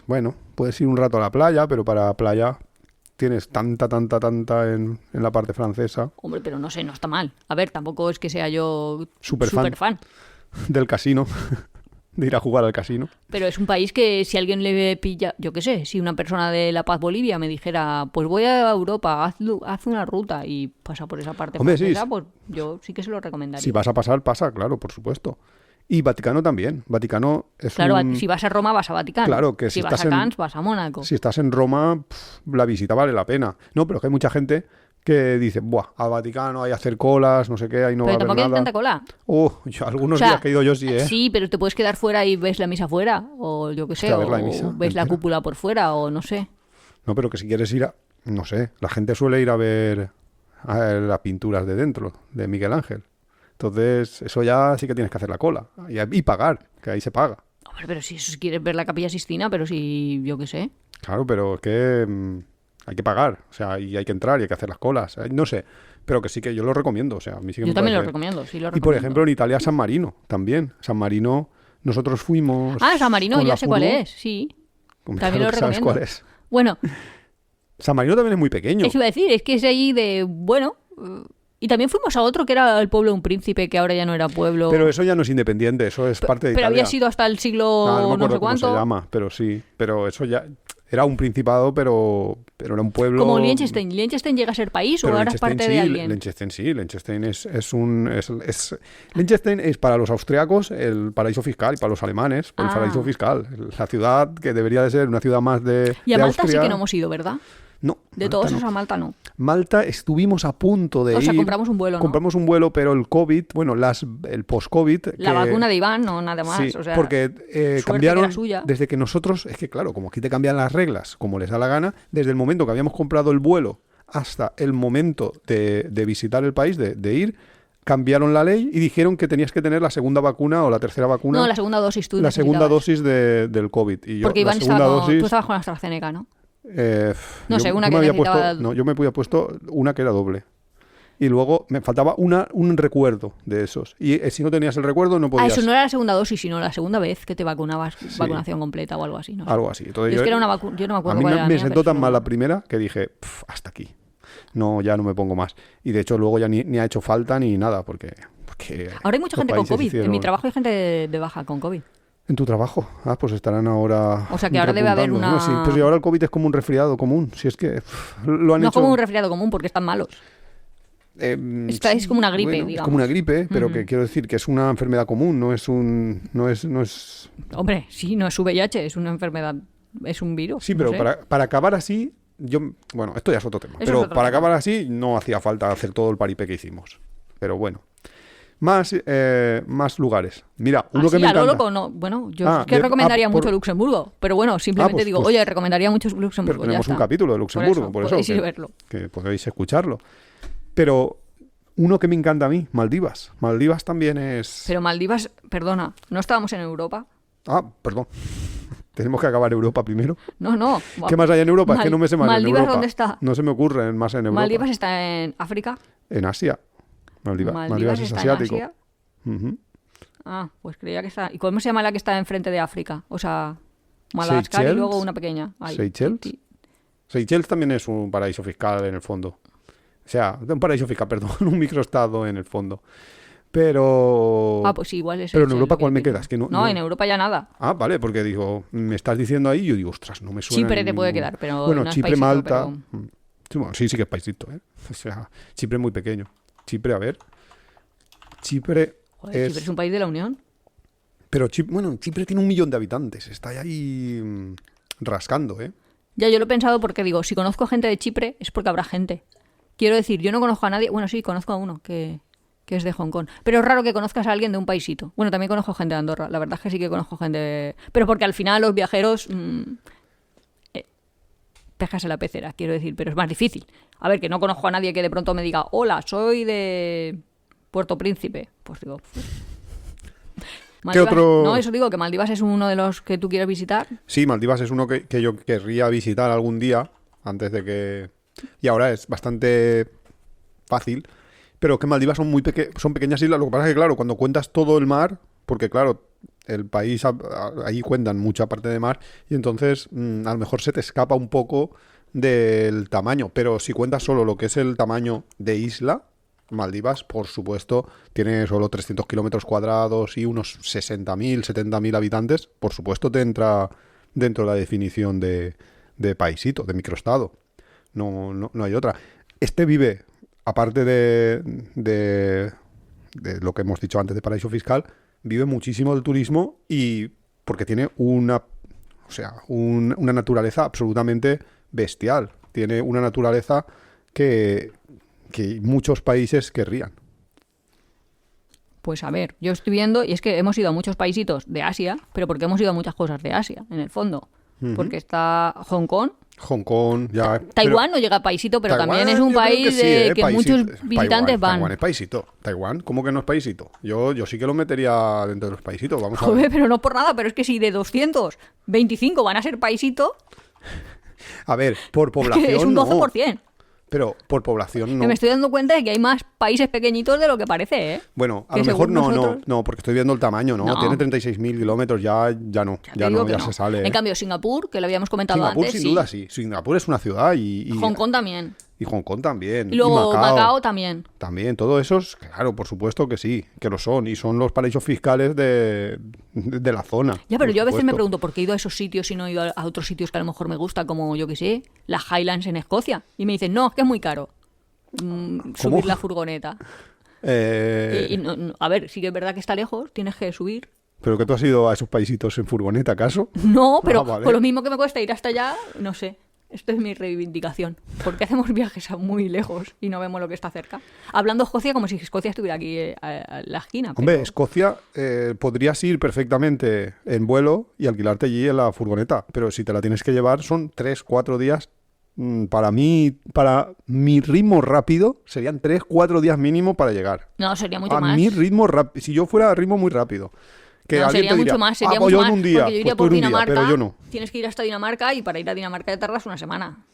Bueno, puedes ir un rato a la playa, pero para playa tienes tanta en la parte francesa.
Hombre, pero no sé, no está mal. A ver, tampoco es que sea yo
Súper
fan
del casino, de ir a jugar al casino.
Pero es un país que si alguien le pilla, yo qué sé, si una persona de La Paz, Bolivia, me dijera, pues voy a Europa, haz una ruta y pasa por esa parte francesa, sí, pues yo sí que se lo recomendaría.
Si vas a pasar, pasa, claro, por supuesto. Y Vaticano también. Vaticano es
claro, si vas a Roma vas a Vaticano.
Claro, que
si vas a Cannes vas a Mónaco.
Si estás en Roma, la visita vale la pena. No, pero que hay mucha gente que dice, buah, al Vaticano hay que hacer colas, no sé qué, ahí no va a haber nada.
Pero tampoco hay tanta cola.
Algunos días que he ido yo sí, ¿eh?
Sí, pero te puedes quedar fuera y ves la misa fuera, o yo qué sé, o ves la cúpula por fuera, o no sé.
No, pero que si quieres ir no sé, la gente suele ir a ver las pinturas de dentro, de Miguel Ángel. Entonces, eso ya sí que tienes que hacer la cola. Y pagar, que ahí se paga.
Hombre, pero si eso quieres ver la Capilla Sixtina, pero si yo qué sé.
Claro, pero es que hay que pagar. O sea, y hay que entrar y hay que hacer las colas. No sé, pero que sí que yo lo recomiendo. O sea, a mí sí que
yo también lo recomiendo, sí lo recomiendo.
Y por ejemplo, en Italia, San Marino también. San Marino, nosotros fuimos...
Ah, San Marino, ya sé cuál es, sí. También lo recomiendo.
¿Sabes cuál es?
Bueno.
San Marino también es muy pequeño.
Eso iba a decir, es que es ahí de, bueno... Y también fuimos a otro que era el pueblo de un príncipe, que ahora ya no era pueblo.
Pero eso ya no es independiente, eso es parte de Italia.
Pero había sido hasta el siglo
no me acuerdo
sé cuánto.
Cómo se llama, pero sí. Pero eso ya era un principado, pero era un pueblo...
Como Liechtenstein. ¿Liechtenstein llega a ser país o ahora es parte de alguien?
Liechtenstein sí. Liechtenstein Liechtenstein es para los austriacos el paraíso fiscal y para los alemanes el paraíso fiscal. La ciudad que debería de ser una ciudad más de
Y a Malta
Austria.
sí que no hemos ido, ¿verdad?
No.
De todos esos a Malta no.
Malta estuvimos a punto de ir.
O sea, compramos un vuelo, ¿no?
Compramos un vuelo, pero el COVID, bueno, el post-COVID...
La vacuna de Iván, no, nada más.
Sí,
o sea,
porque cambiaron...
suya.
Desde que nosotros... Es que claro, como aquí te cambian las reglas, como les da la gana, desde el momento que habíamos comprado el vuelo hasta el momento de visitar el país, de ir... Cambiaron la ley y dijeron que tenías que tener la segunda vacuna o la tercera vacuna.
No, la segunda dosis tú.
La segunda dosis del COVID. Y yo,
porque Iván
tú
estabas con AstraZeneca, ¿no?
No
sé, una que necesitaba...
yo me había puesto una que era doble. Y luego me faltaba un recuerdo de esos. Y si no tenías el recuerdo no podías...
eso no era la segunda dosis, sino la segunda vez que te vacunabas, sí. Vacunación completa o algo así, ¿no?
Algo así. Entonces
es que era una yo no me acuerdo
cuál era. A mí me sentó tan
pero...
mal la primera que dije, hasta aquí. No, ya no me pongo más. Y de hecho luego ya ni ha hecho falta ni nada, porque
ahora hay mucha gente con COVID. En mi trabajo hay gente de baja con COVID.
¿En tu trabajo? Pues estarán ahora...
O sea que ahora debe haber una...
No, sí, pero si ahora el COVID es como un resfriado común. Si es que lo han hecho...
No como un resfriado común porque están malos. Es como una gripe, digamos.
Es como una gripe, pero que quiero decir que es una enfermedad común, no es...
Hombre, sí, no es VIH, es una enfermedad, es un virus.
Sí, pero
no sé.
para acabar así... Bueno, esto ya es otro tema.
Eso
pero
es otro
para
tema.
acabar así no hacía falta hacer todo el paripé que hicimos. Pero bueno. Más lugares. Mira, uno que
Así,
me
algo
encanta.
loco, no. Bueno, yo es que
de-
recomendaría
por-
mucho Luxemburgo. Pero bueno, simplemente
pues-
digo,
pues-
oye, recomendaría mucho
Pero
Luxemburgo. Ya
tenemos un
está.
capítulo de Luxemburgo, por eso,
podéis ir
que,
a verlo.
que podéis escucharlo. Pero uno que me encanta a mí, Maldivas. Maldivas también es...
Pero Maldivas, perdona, ¿no estábamos en Europa?
Ah, perdón. Tenemos que acabar Europa primero.
No.
¿Qué más hay en Europa? Es que no me sé más en
¿Maldivas
Europa.
dónde está?
No se me ocurre más en Europa.
¿Maldivas está en África?
En Asia. Maldivas es
está
asiático.
en Asia.
Ujú.
Ah, pues creía que está... ¿Y cómo se llama la que está enfrente de África? O sea, Madagascar y
Seychelles.
luego una pequeña. Ahí.
Seychelles. Seychelles también es un paraíso fiscal en el fondo. O sea, un paraíso fiscal, perdón, un microestado en el fondo. Pero...
Ah, pues sí, igual es
Pero en
Seychelles
Europa,
lo que
¿cuál
yo
me
pienso.
queda? Es que no-
No, en Europa ya nada.
Ah, vale, porque digo, me estás diciendo ahí y yo digo, ostras, no me suena.
Chipre te puede
ningún-
quedar, pero
Bueno,
no es
Chipre,
paisito,
Malta.
pero-
Sí, bueno, sí que es paisito, ¿eh? O sea, Chipre es muy pequeño. Chipre, a ver. Chipre
Joder,
es.
Chipre es un país de la Unión.
Pero Chipre tiene 1 millón de habitantes. Está ahí rascando, ¿eh?
Ya, yo lo he pensado porque digo, si conozco gente de Chipre es porque habrá gente. Quiero decir, yo no conozco a nadie. Bueno, sí, conozco a uno que es de Hong Kong. Pero es raro que conozcas a alguien de un paisito. Bueno, también conozco gente de Andorra. La verdad es que sí que conozco gente. Pero porque al final los viajeros. Pescas en la pecera, quiero decir, pero es más difícil. A ver, que no conozco a nadie que de pronto me diga, hola, soy de Puerto Príncipe. Pues digo.
¿Qué otro?
No, eso digo, que Maldivas es uno de los que tú quieres visitar.
Sí, Maldivas es uno que yo querría visitar algún día, antes de que... Y ahora es bastante fácil, pero que Maldivas son son pequeñas islas. Lo que pasa es que, claro, cuando cuentas todo el mar, porque, claro, el país, ahí cuentan mucha parte de mar, y entonces a lo mejor se te escapa un poco del tamaño. Pero si cuentas solo lo que es el tamaño de isla, Maldivas, por supuesto, tiene solo 300 kilómetros cuadrados y unos 60.000, 70.000 habitantes. Por supuesto, te entra dentro de la definición de paisito, de microestado. No hay otra. Este vive, aparte de lo que hemos dicho antes de paraíso fiscal, vive muchísimo del turismo y porque tiene una naturaleza absolutamente bestial. Tiene una naturaleza que muchos países querrían.
Pues a ver, yo estoy viendo, y es que hemos ido a muchos paisitos de Asia, pero porque hemos ido a muchas cosas de Asia, en el fondo. Porque está Hong Kong.
Hong Kong, ya...
Taiwán no llega a paisito, pero
Taiwán,
también es un
yo creo
país
que sí,
que
paisito.
muchos visitantes van.
Taiwán es paisito. Taiwán, ¿cómo que no es paisito? Yo sí que lo metería dentro de los paisitos. Vamos a ver.
Joder, pero no por nada, pero es que si de 225 van a ser paisito,
A ver, por población
que es un 12%.
no. Pero por población no.
Que me estoy dando cuenta de que hay más países pequeñitos de lo que parece, ¿eh?
Bueno, a
que
lo mejor
según
no,
nosotros-
porque estoy viendo el tamaño, ¿no?
No.
Tiene 36.000 kilómetros, ya no,
Te
ya
digo
no,
que
ya
no.
se sale.
En
¿eh?
cambio, Singapur, que lo habíamos comentado
Singapur,
antes,
sin duda, sí. Singapur es una ciudad y
Hong Kong también.
y Hong Kong también.
Y luego
Macao.
Macao también.
También, todo eso, claro, por supuesto que sí, que lo son. Y son los paraísos fiscales de la zona.
Ya, pero
por
yo a veces me
supuesto.
pregunto por qué he ido a esos sitios y no he ido a otros sitios que a lo mejor me gusta, como yo que sé, las Highlands en Escocia. Y me dicen, no, es que es muy caro subir la furgoneta. Y a ver, sí que es verdad que está lejos, tienes que subir.
¿Pero que tú has ido a esos paisitos en furgoneta, acaso?
No, pero
vale.
con lo mismo que me cuesta ir hasta allá, no sé. Esto es mi reivindicación. ¿Por qué hacemos viajes a muy lejos y no vemos lo que está cerca? Hablando de Escocia como si Escocia estuviera aquí a la esquina.
Hombre,
pero-
Escocia podrías ir perfectamente en vuelo y alquilarte allí en la furgoneta, pero si te la tienes que llevar son 3-4 días. Para mi ritmo rápido serían 3-4 días mínimo para llegar.
No, sería mucho
A
más.
mi ritmo rápido, si yo fuera a ritmo muy rápido. Que
No,
alguien
sería
te
mucho
diría,
más, sería
pues
mucho
yo
más.
en un día,
Porque yo iría
pues tú
por
en un día,
Dinamarca,
pero yo no.
tienes que ir hasta Dinamarca y para ir a Dinamarca te tardas una semana.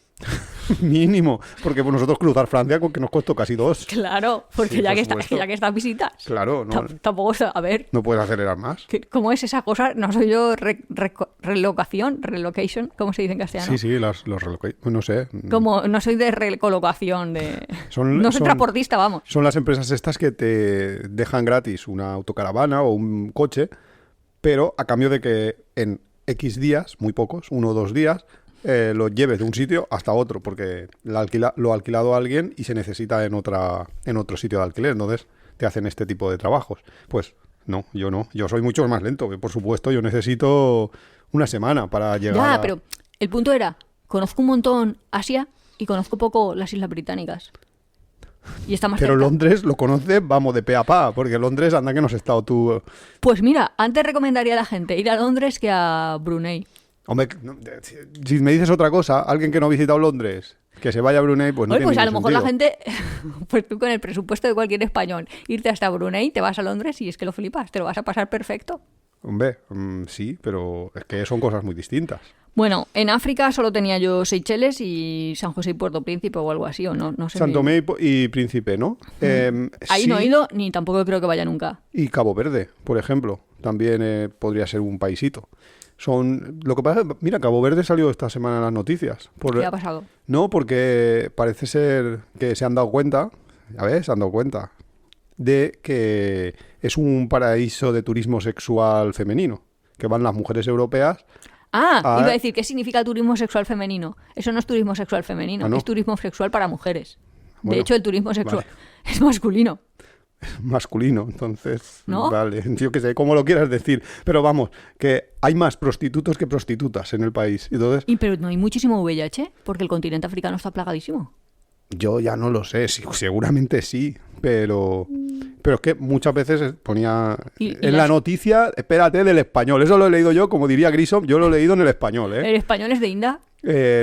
Mínimo, porque por nosotros cruzar Francia que nos costó casi 2.
Claro, porque
Sí,
ya,
por
que
supuesto.
ya que estás visitas.
Claro, no,
Tampoco, a ver,
no puedes acelerar más.
¿cómo es esa cosa? No soy yo, relocation, ¿cómo se dice en castellano?
Sí, sí, los no sé.
Como no soy de recolocación, no soy
son-
transportista, vamos.
Son las empresas estas que te dejan gratis una autocaravana o un coche, pero a cambio de que en X días, muy pocos, 1 o 2 días, lo lleves de un sitio hasta otro, porque lo ha alquilado a alguien y se necesita en otro sitio de alquiler. Entonces te hacen este tipo de trabajos. Pues no, yo soy mucho más lento. Por supuesto, yo necesito una semana para llegar
Ya, pero el punto era, conozco un montón Asia y conozco poco las Islas Británicas. Y está más
Pero
cerca.
Londres lo conoces, vamos, de pe a pa, porque Londres anda que no has estado tú.
Pues mira, antes recomendaría a la gente ir a Londres que a Brunei.
Hombre, si me dices otra cosa, alguien que no ha visitado Londres, que se vaya a Brunei, pues no
Oye,
tiene
pues a lo
ningún
mejor la
sentido.
gente, pues tú con el presupuesto de cualquier español, irte hasta Brunei, te vas a Londres y es que lo flipas, te lo vas a pasar perfecto.
Hombre, sí, pero es que son cosas muy distintas.
Bueno, en África solo tenía yo Seychelles y San José y Puerto Príncipe o algo así, o no sé.
San Tomé y Príncipe, ¿no?
Ahí
Sí,
no he ido ni tampoco creo que vaya nunca.
y Cabo Verde, por ejemplo, también podría ser un paisito. Lo que pasa, mira, Cabo Verde salió esta semana en las noticias.
¿Qué ha pasado?
No, porque parece ser que se han dado cuenta, a ver, se han dado cuenta, de que es un paraíso de turismo sexual femenino, que van las mujeres europeas.
Ah,
Ah,
iba a decir, ¿qué significa turismo sexual femenino? Eso no es turismo sexual femenino,
Ah, ¿no?
es turismo sexual para mujeres. De
Bueno,
hecho, el turismo sexual
vale.
es masculino.
Masculino, entonces,
¿No?
vale, yo qué sé, cómo lo quieras decir, pero vamos, que hay más prostitutos que prostitutas en el país, entonces
Pero no hay muchísimo VIH, porque el continente africano está plagadísimo.
yo ya no lo sé, seguramente sí, pero es que muchas veces ponía
Y
en la
las-
noticia, espérate, del español, eso lo he leído yo, como diría Grissom, yo lo he leído en el español, ¿eh?
¿El español es de Inda?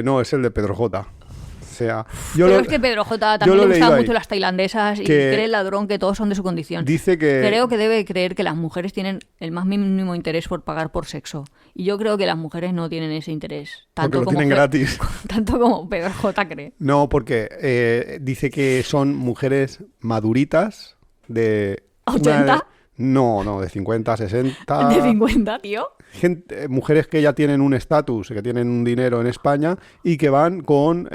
No, es el de Pedro J. O sea, yo
Pero
lo,
es que Pedro J
yo
también
lo he
le gustaban
leído
mucho
ahí.
las tailandesas y
Que-
cree el ladrón que todos son de su condición.
dice que
Creo que debe creer que las mujeres tienen el más mínimo interés por pagar por sexo. Y yo creo que las mujeres no tienen ese interés.
porque lo
como
tienen gratis.
Tanto como Pedro J cree.
No, porque dice que son mujeres maduritas de...
¿80?
No, de 50, 60.
De 50, tío.
Mujeres que ya tienen un estatus, que tienen un dinero en España y que van con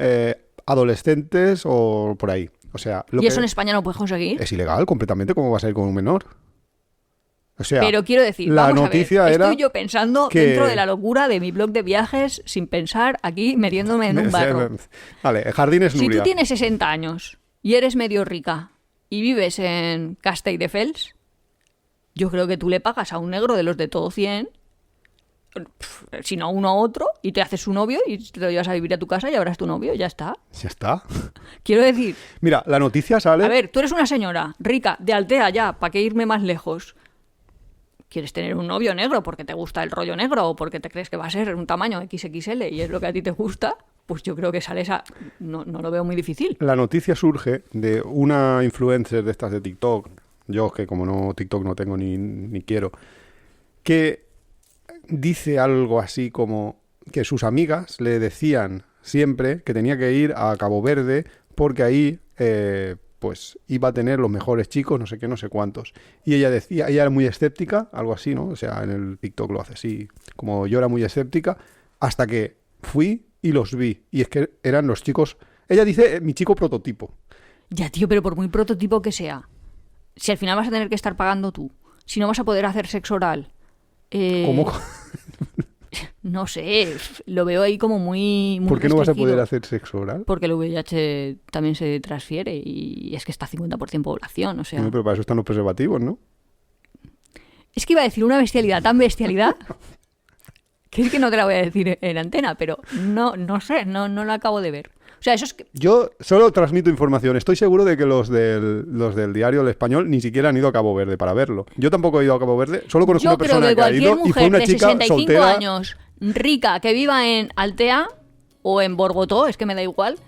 adolescentes o por ahí. O sea,
¿Y eso en España no puedes conseguir?
es ilegal completamente. ¿Cómo vas a ir con un menor? O sea,
Pero quiero decir,
la
vamos
noticia
a ver,
era
estoy yo pensando
que-
dentro de la locura de mi blog de viajes sin pensar aquí metiéndome en un barro.
Vale, Jardines
Si
Nuria.
tú tienes 60 años y eres medio rica y vives en Castelldefels, yo creo que tú le pagas a un negro de los de todo 100, si no uno a otro, y te haces su novio y te lo llevas a vivir a tu casa y habrás tu novio, ya está.
Ya está.
Quiero decir,
Mira, la noticia sale...
a ver, tú eres una señora rica, de Altea ya, ¿para qué irme más lejos? ¿Quieres tener un novio negro porque te gusta el rollo negro o porque te crees que va a ser un tamaño XXL y es lo que a ti te gusta? Pues yo creo que sales a... No lo veo muy difícil.
La noticia surge de una influencer de estas de TikTok, yo que como no TikTok no tengo ni quiero, que dice algo así como que sus amigas le decían siempre que tenía que ir a Cabo Verde porque ahí pues iba a tener los mejores chicos, no sé qué, no sé cuántos. Y ella decía, ella era muy escéptica, algo así, ¿no? O sea, en el TikTok lo hace así, como yo era muy escéptica, hasta que fui y los vi. Y es que eran los chicos, ella dice, mi chico prototipo.
Ya, tío, pero por muy prototipo que sea, si al final vas a tener que estar pagando tú, si no vas a poder hacer sexo oral,
¿Cómo?
no sé, lo veo ahí como muy
¿Por qué no vas a
restringido.
poder hacer sexo oral?
Porque el VIH también se transfiere y es que está 50% población, o sea...
No, pero para eso están los preservativos, ¿no?
Es que iba a decir una bestialidad, tan bestialidad, que es que no te la voy a decir en antena, pero no sé, no la acabo de ver. O sea, eso es que...
Yo solo transmito información. Estoy seguro de que los del diario El Español ni siquiera han ido a Cabo Verde para verlo. Yo tampoco he ido a Cabo Verde. Solo conozco
Yo
una
creo
persona
que
que ha
cualquier
ido y fue
mujer
una
de
chica
65
soltera.
años, rica, que viva en Altea o en Borgotó, es que me da igual,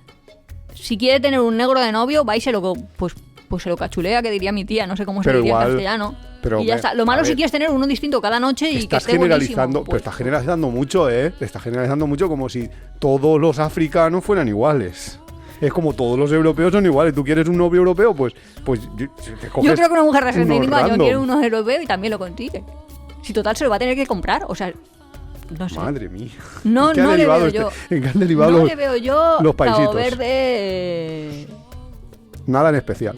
si quiere tener un negro de novio, va y se lo... Pues se lo cachulea, que diría mi tía, no sé cómo se
Pero
diría
igual-
en castellano.
pero,
y ya
hombre,
está. Lo
a
malo
ver.
si quieres tener uno distinto cada noche y que
Estás
esté
generalizando,
buenísimo.
pero estás generalizando mucho, ¿eh? Estás generalizando mucho como si todos los africanos fueran iguales. Es como todos los europeos son iguales. ¿Tú quieres un novio europeo? Pues te coges
Yo creo que una mujer de
unos
65 años
random.
quiere uno europeo y también lo consigue. Si total se lo va a tener que comprar, o sea, no sé.
Madre mía.
No,
¿En qué ha
no le
derivado
veo yo.
¿En qué han derivado
No
los-
le veo yo
los
Cabo
paisitos?
Verde.
Nada en especial.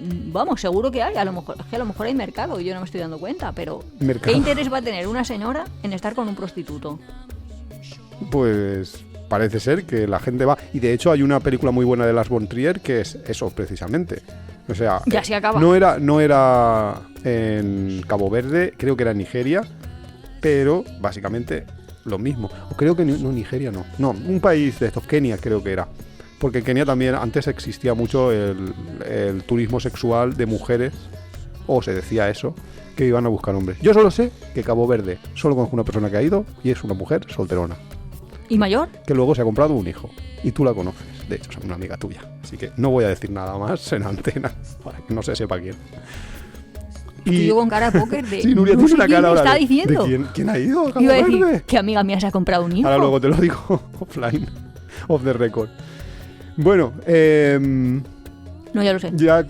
Vamos, seguro que hay. A lo mejor, es que a lo mejor hay mercado y yo no me estoy dando cuenta, pero
Mercado.
¿qué interés va a tener una señora en estar con un prostituto?
Pues parece ser que la gente va. Y de hecho hay una película muy buena de Lars von Trier que es eso precisamente. O sea,
Ya se acaba.
No era en Cabo Verde, creo que era en Nigeria, pero básicamente lo mismo. O creo que no Nigeria, no. No, un país de estos, Kenia creo que era. Porque en Kenia también antes existía mucho el turismo sexual de mujeres, o se decía eso, que iban a buscar hombres. Yo solo sé que Cabo Verde solo conozco una persona que ha ido y es una mujer solterona,
¿Y mayor?
que luego se ha comprado un hijo. Y tú la conoces, de hecho, es una amiga tuya. Así que no voy a decir nada más en antena para que no se sepa quién.
Y yo con cara de póker de...
Sí, Nuria,
no
tienes
sé
una
quién
cara
me
ahora
está
de
diciendo.
¿quién ha ido a Cabo
Iba a decir
Verde?
que amiga mía se ha comprado un hijo.
Ahora luego te lo digo offline, off the record. Bueno,
No, ya lo sé.
ya...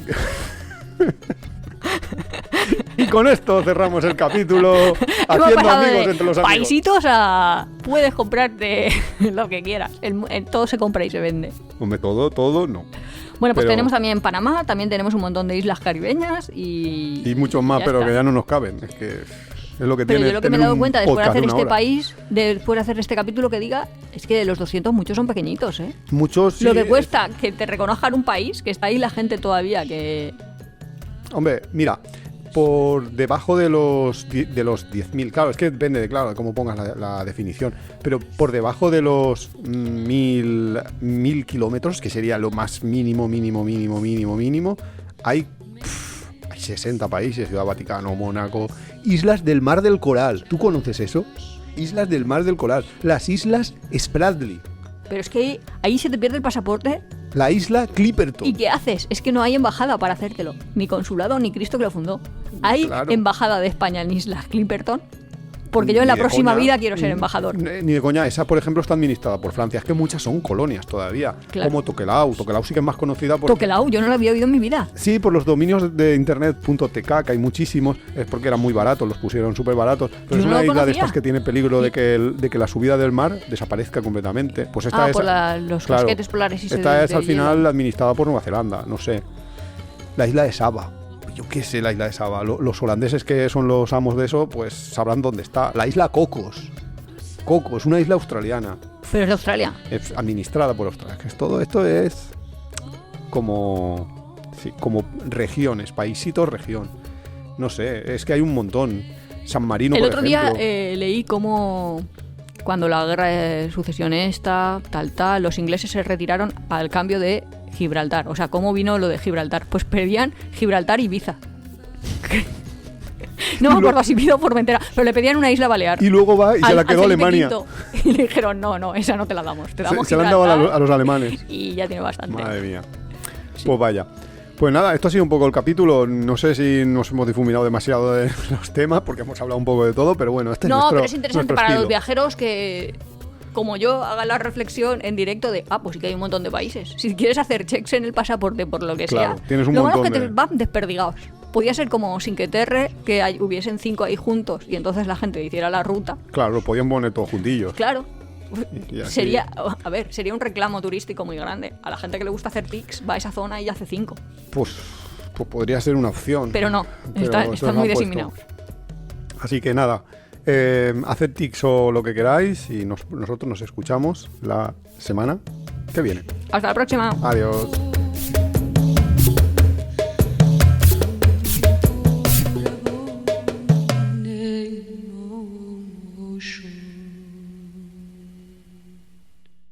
Y con esto cerramos el capítulo
Hemos
haciendo
pasado
amigos
de
entre los amigos.
paisitos a... Puedes comprarte lo que quieras. Todo se compra y se vende.
Hombre, todo no.
Bueno, pues
Pero-
tenemos también Panamá, también tenemos un montón de islas caribeñas y...
Y muchos más,
ya
pero
está.
que ya no nos caben. Es que es lo que
Pero
tiene
yo lo que me he
tener
dado
un
cuenta después de
podcast
hacer
una
este
hora.
país, después de hacer este capítulo que diga, es que de los 200 muchos son pequeñitos, ¿eh?
Muchos sí,
Lo que cuesta que te reconozcan un país, que está ahí la gente todavía, que...
Hombre, mira, por debajo de los 10.000, claro, es que depende de cómo pongas la definición, pero por debajo de los 1.000 kilómetros, que sería lo más mínimo, hay 60 países, Ciudad Vaticano, Mónaco, Islas del Mar del Coral. ¿Tú conoces eso? Islas del Mar del Coral. Las Islas Spratly.
Pero es que ahí se te pierde el pasaporte.
La isla Clipperton.
¿Y qué haces? Es que no hay embajada para hacértelo. Ni consulado, ni Cristo que lo fundó. ¿Hay
Claro.
embajada de España en Islas Clipperton? Porque yo en la
Ni de
próxima
coña.
vida quiero ser embajador.
Ni de coña. Esa, por ejemplo, está administrada por Francia. Es que muchas son colonias todavía.
Claro.
Como Tokelau. Tokelau sí que es más conocida por...
Tokelau, yo no lo había oído en mi vida.
Sí, por los dominios de internet.tk, que hay muchísimos. Es porque eran muy baratos, los pusieron súper baratos. Pero
Yo
es
no
una
lo
isla de
conocía.
estas que tiene peligro de que la subida del mar desaparezca completamente. Pues esta es...
Por los
claro,
casquetes polares y
esta es
de
al
hielo.
final administrada por Nueva Zelanda, no sé. La isla de Saba. Yo qué sé, la isla de Saba. Los holandeses que son los amos de eso, pues sabrán dónde está. La isla Cocos. Cocos, una isla australiana.
Pero es de Australia.
Es administrada por Australia. Que todo esto es como regiones, paisitos, región. No sé, es que hay un montón. San Marino,
El
por
otro día
ejemplo.
leí cómo cuando la guerra de sucesión tal, los ingleses se retiraron al cambio de Gibraltar. O sea, ¿cómo vino lo de Gibraltar? Pues pedían Gibraltar y Ibiza. No me acuerdo si Ibiza o Formentera, pero le pedían una isla balear.
Y luego va y se la quedó
Felipe
Alemania.
V. Y le dijeron, no, esa no te la damos. Te damos
Se la han dado
Gibraltar
a los alemanes.
y ya tiene bastante.
Madre mía. Pues vaya. Pues nada, esto ha sido un poco el capítulo. No sé si nos hemos difuminado demasiado de los temas, porque hemos hablado un poco de todo, pero bueno, este es
No,
nuestro
pero es interesante
nuestro
para los
estilo.
viajeros que, como yo, hagan la reflexión en directo de, pues sí que hay un montón de países. Si quieres hacer checks en el pasaporte por lo que
Claro,
sea,
tienes un
lo malo es que
montón
te
de-
van desperdigados. Podía ser como Cinqueterre, que hubiesen 5 ahí juntos y entonces la gente hiciera la ruta.
Claro, lo podían poner todos juntillos.
Claro.
Y así-
Sería un reclamo turístico muy grande. A la gente que le gusta hacer tics va a esa zona y hace 5.
Pues podría ser una opción.
Pero no,
Pero
está
eso
muy
lo han
diseminado.
puesto. Así que nada, haced tics o lo que queráis y nosotros nos escuchamos la semana que viene.
Hasta la próxima.
Adiós.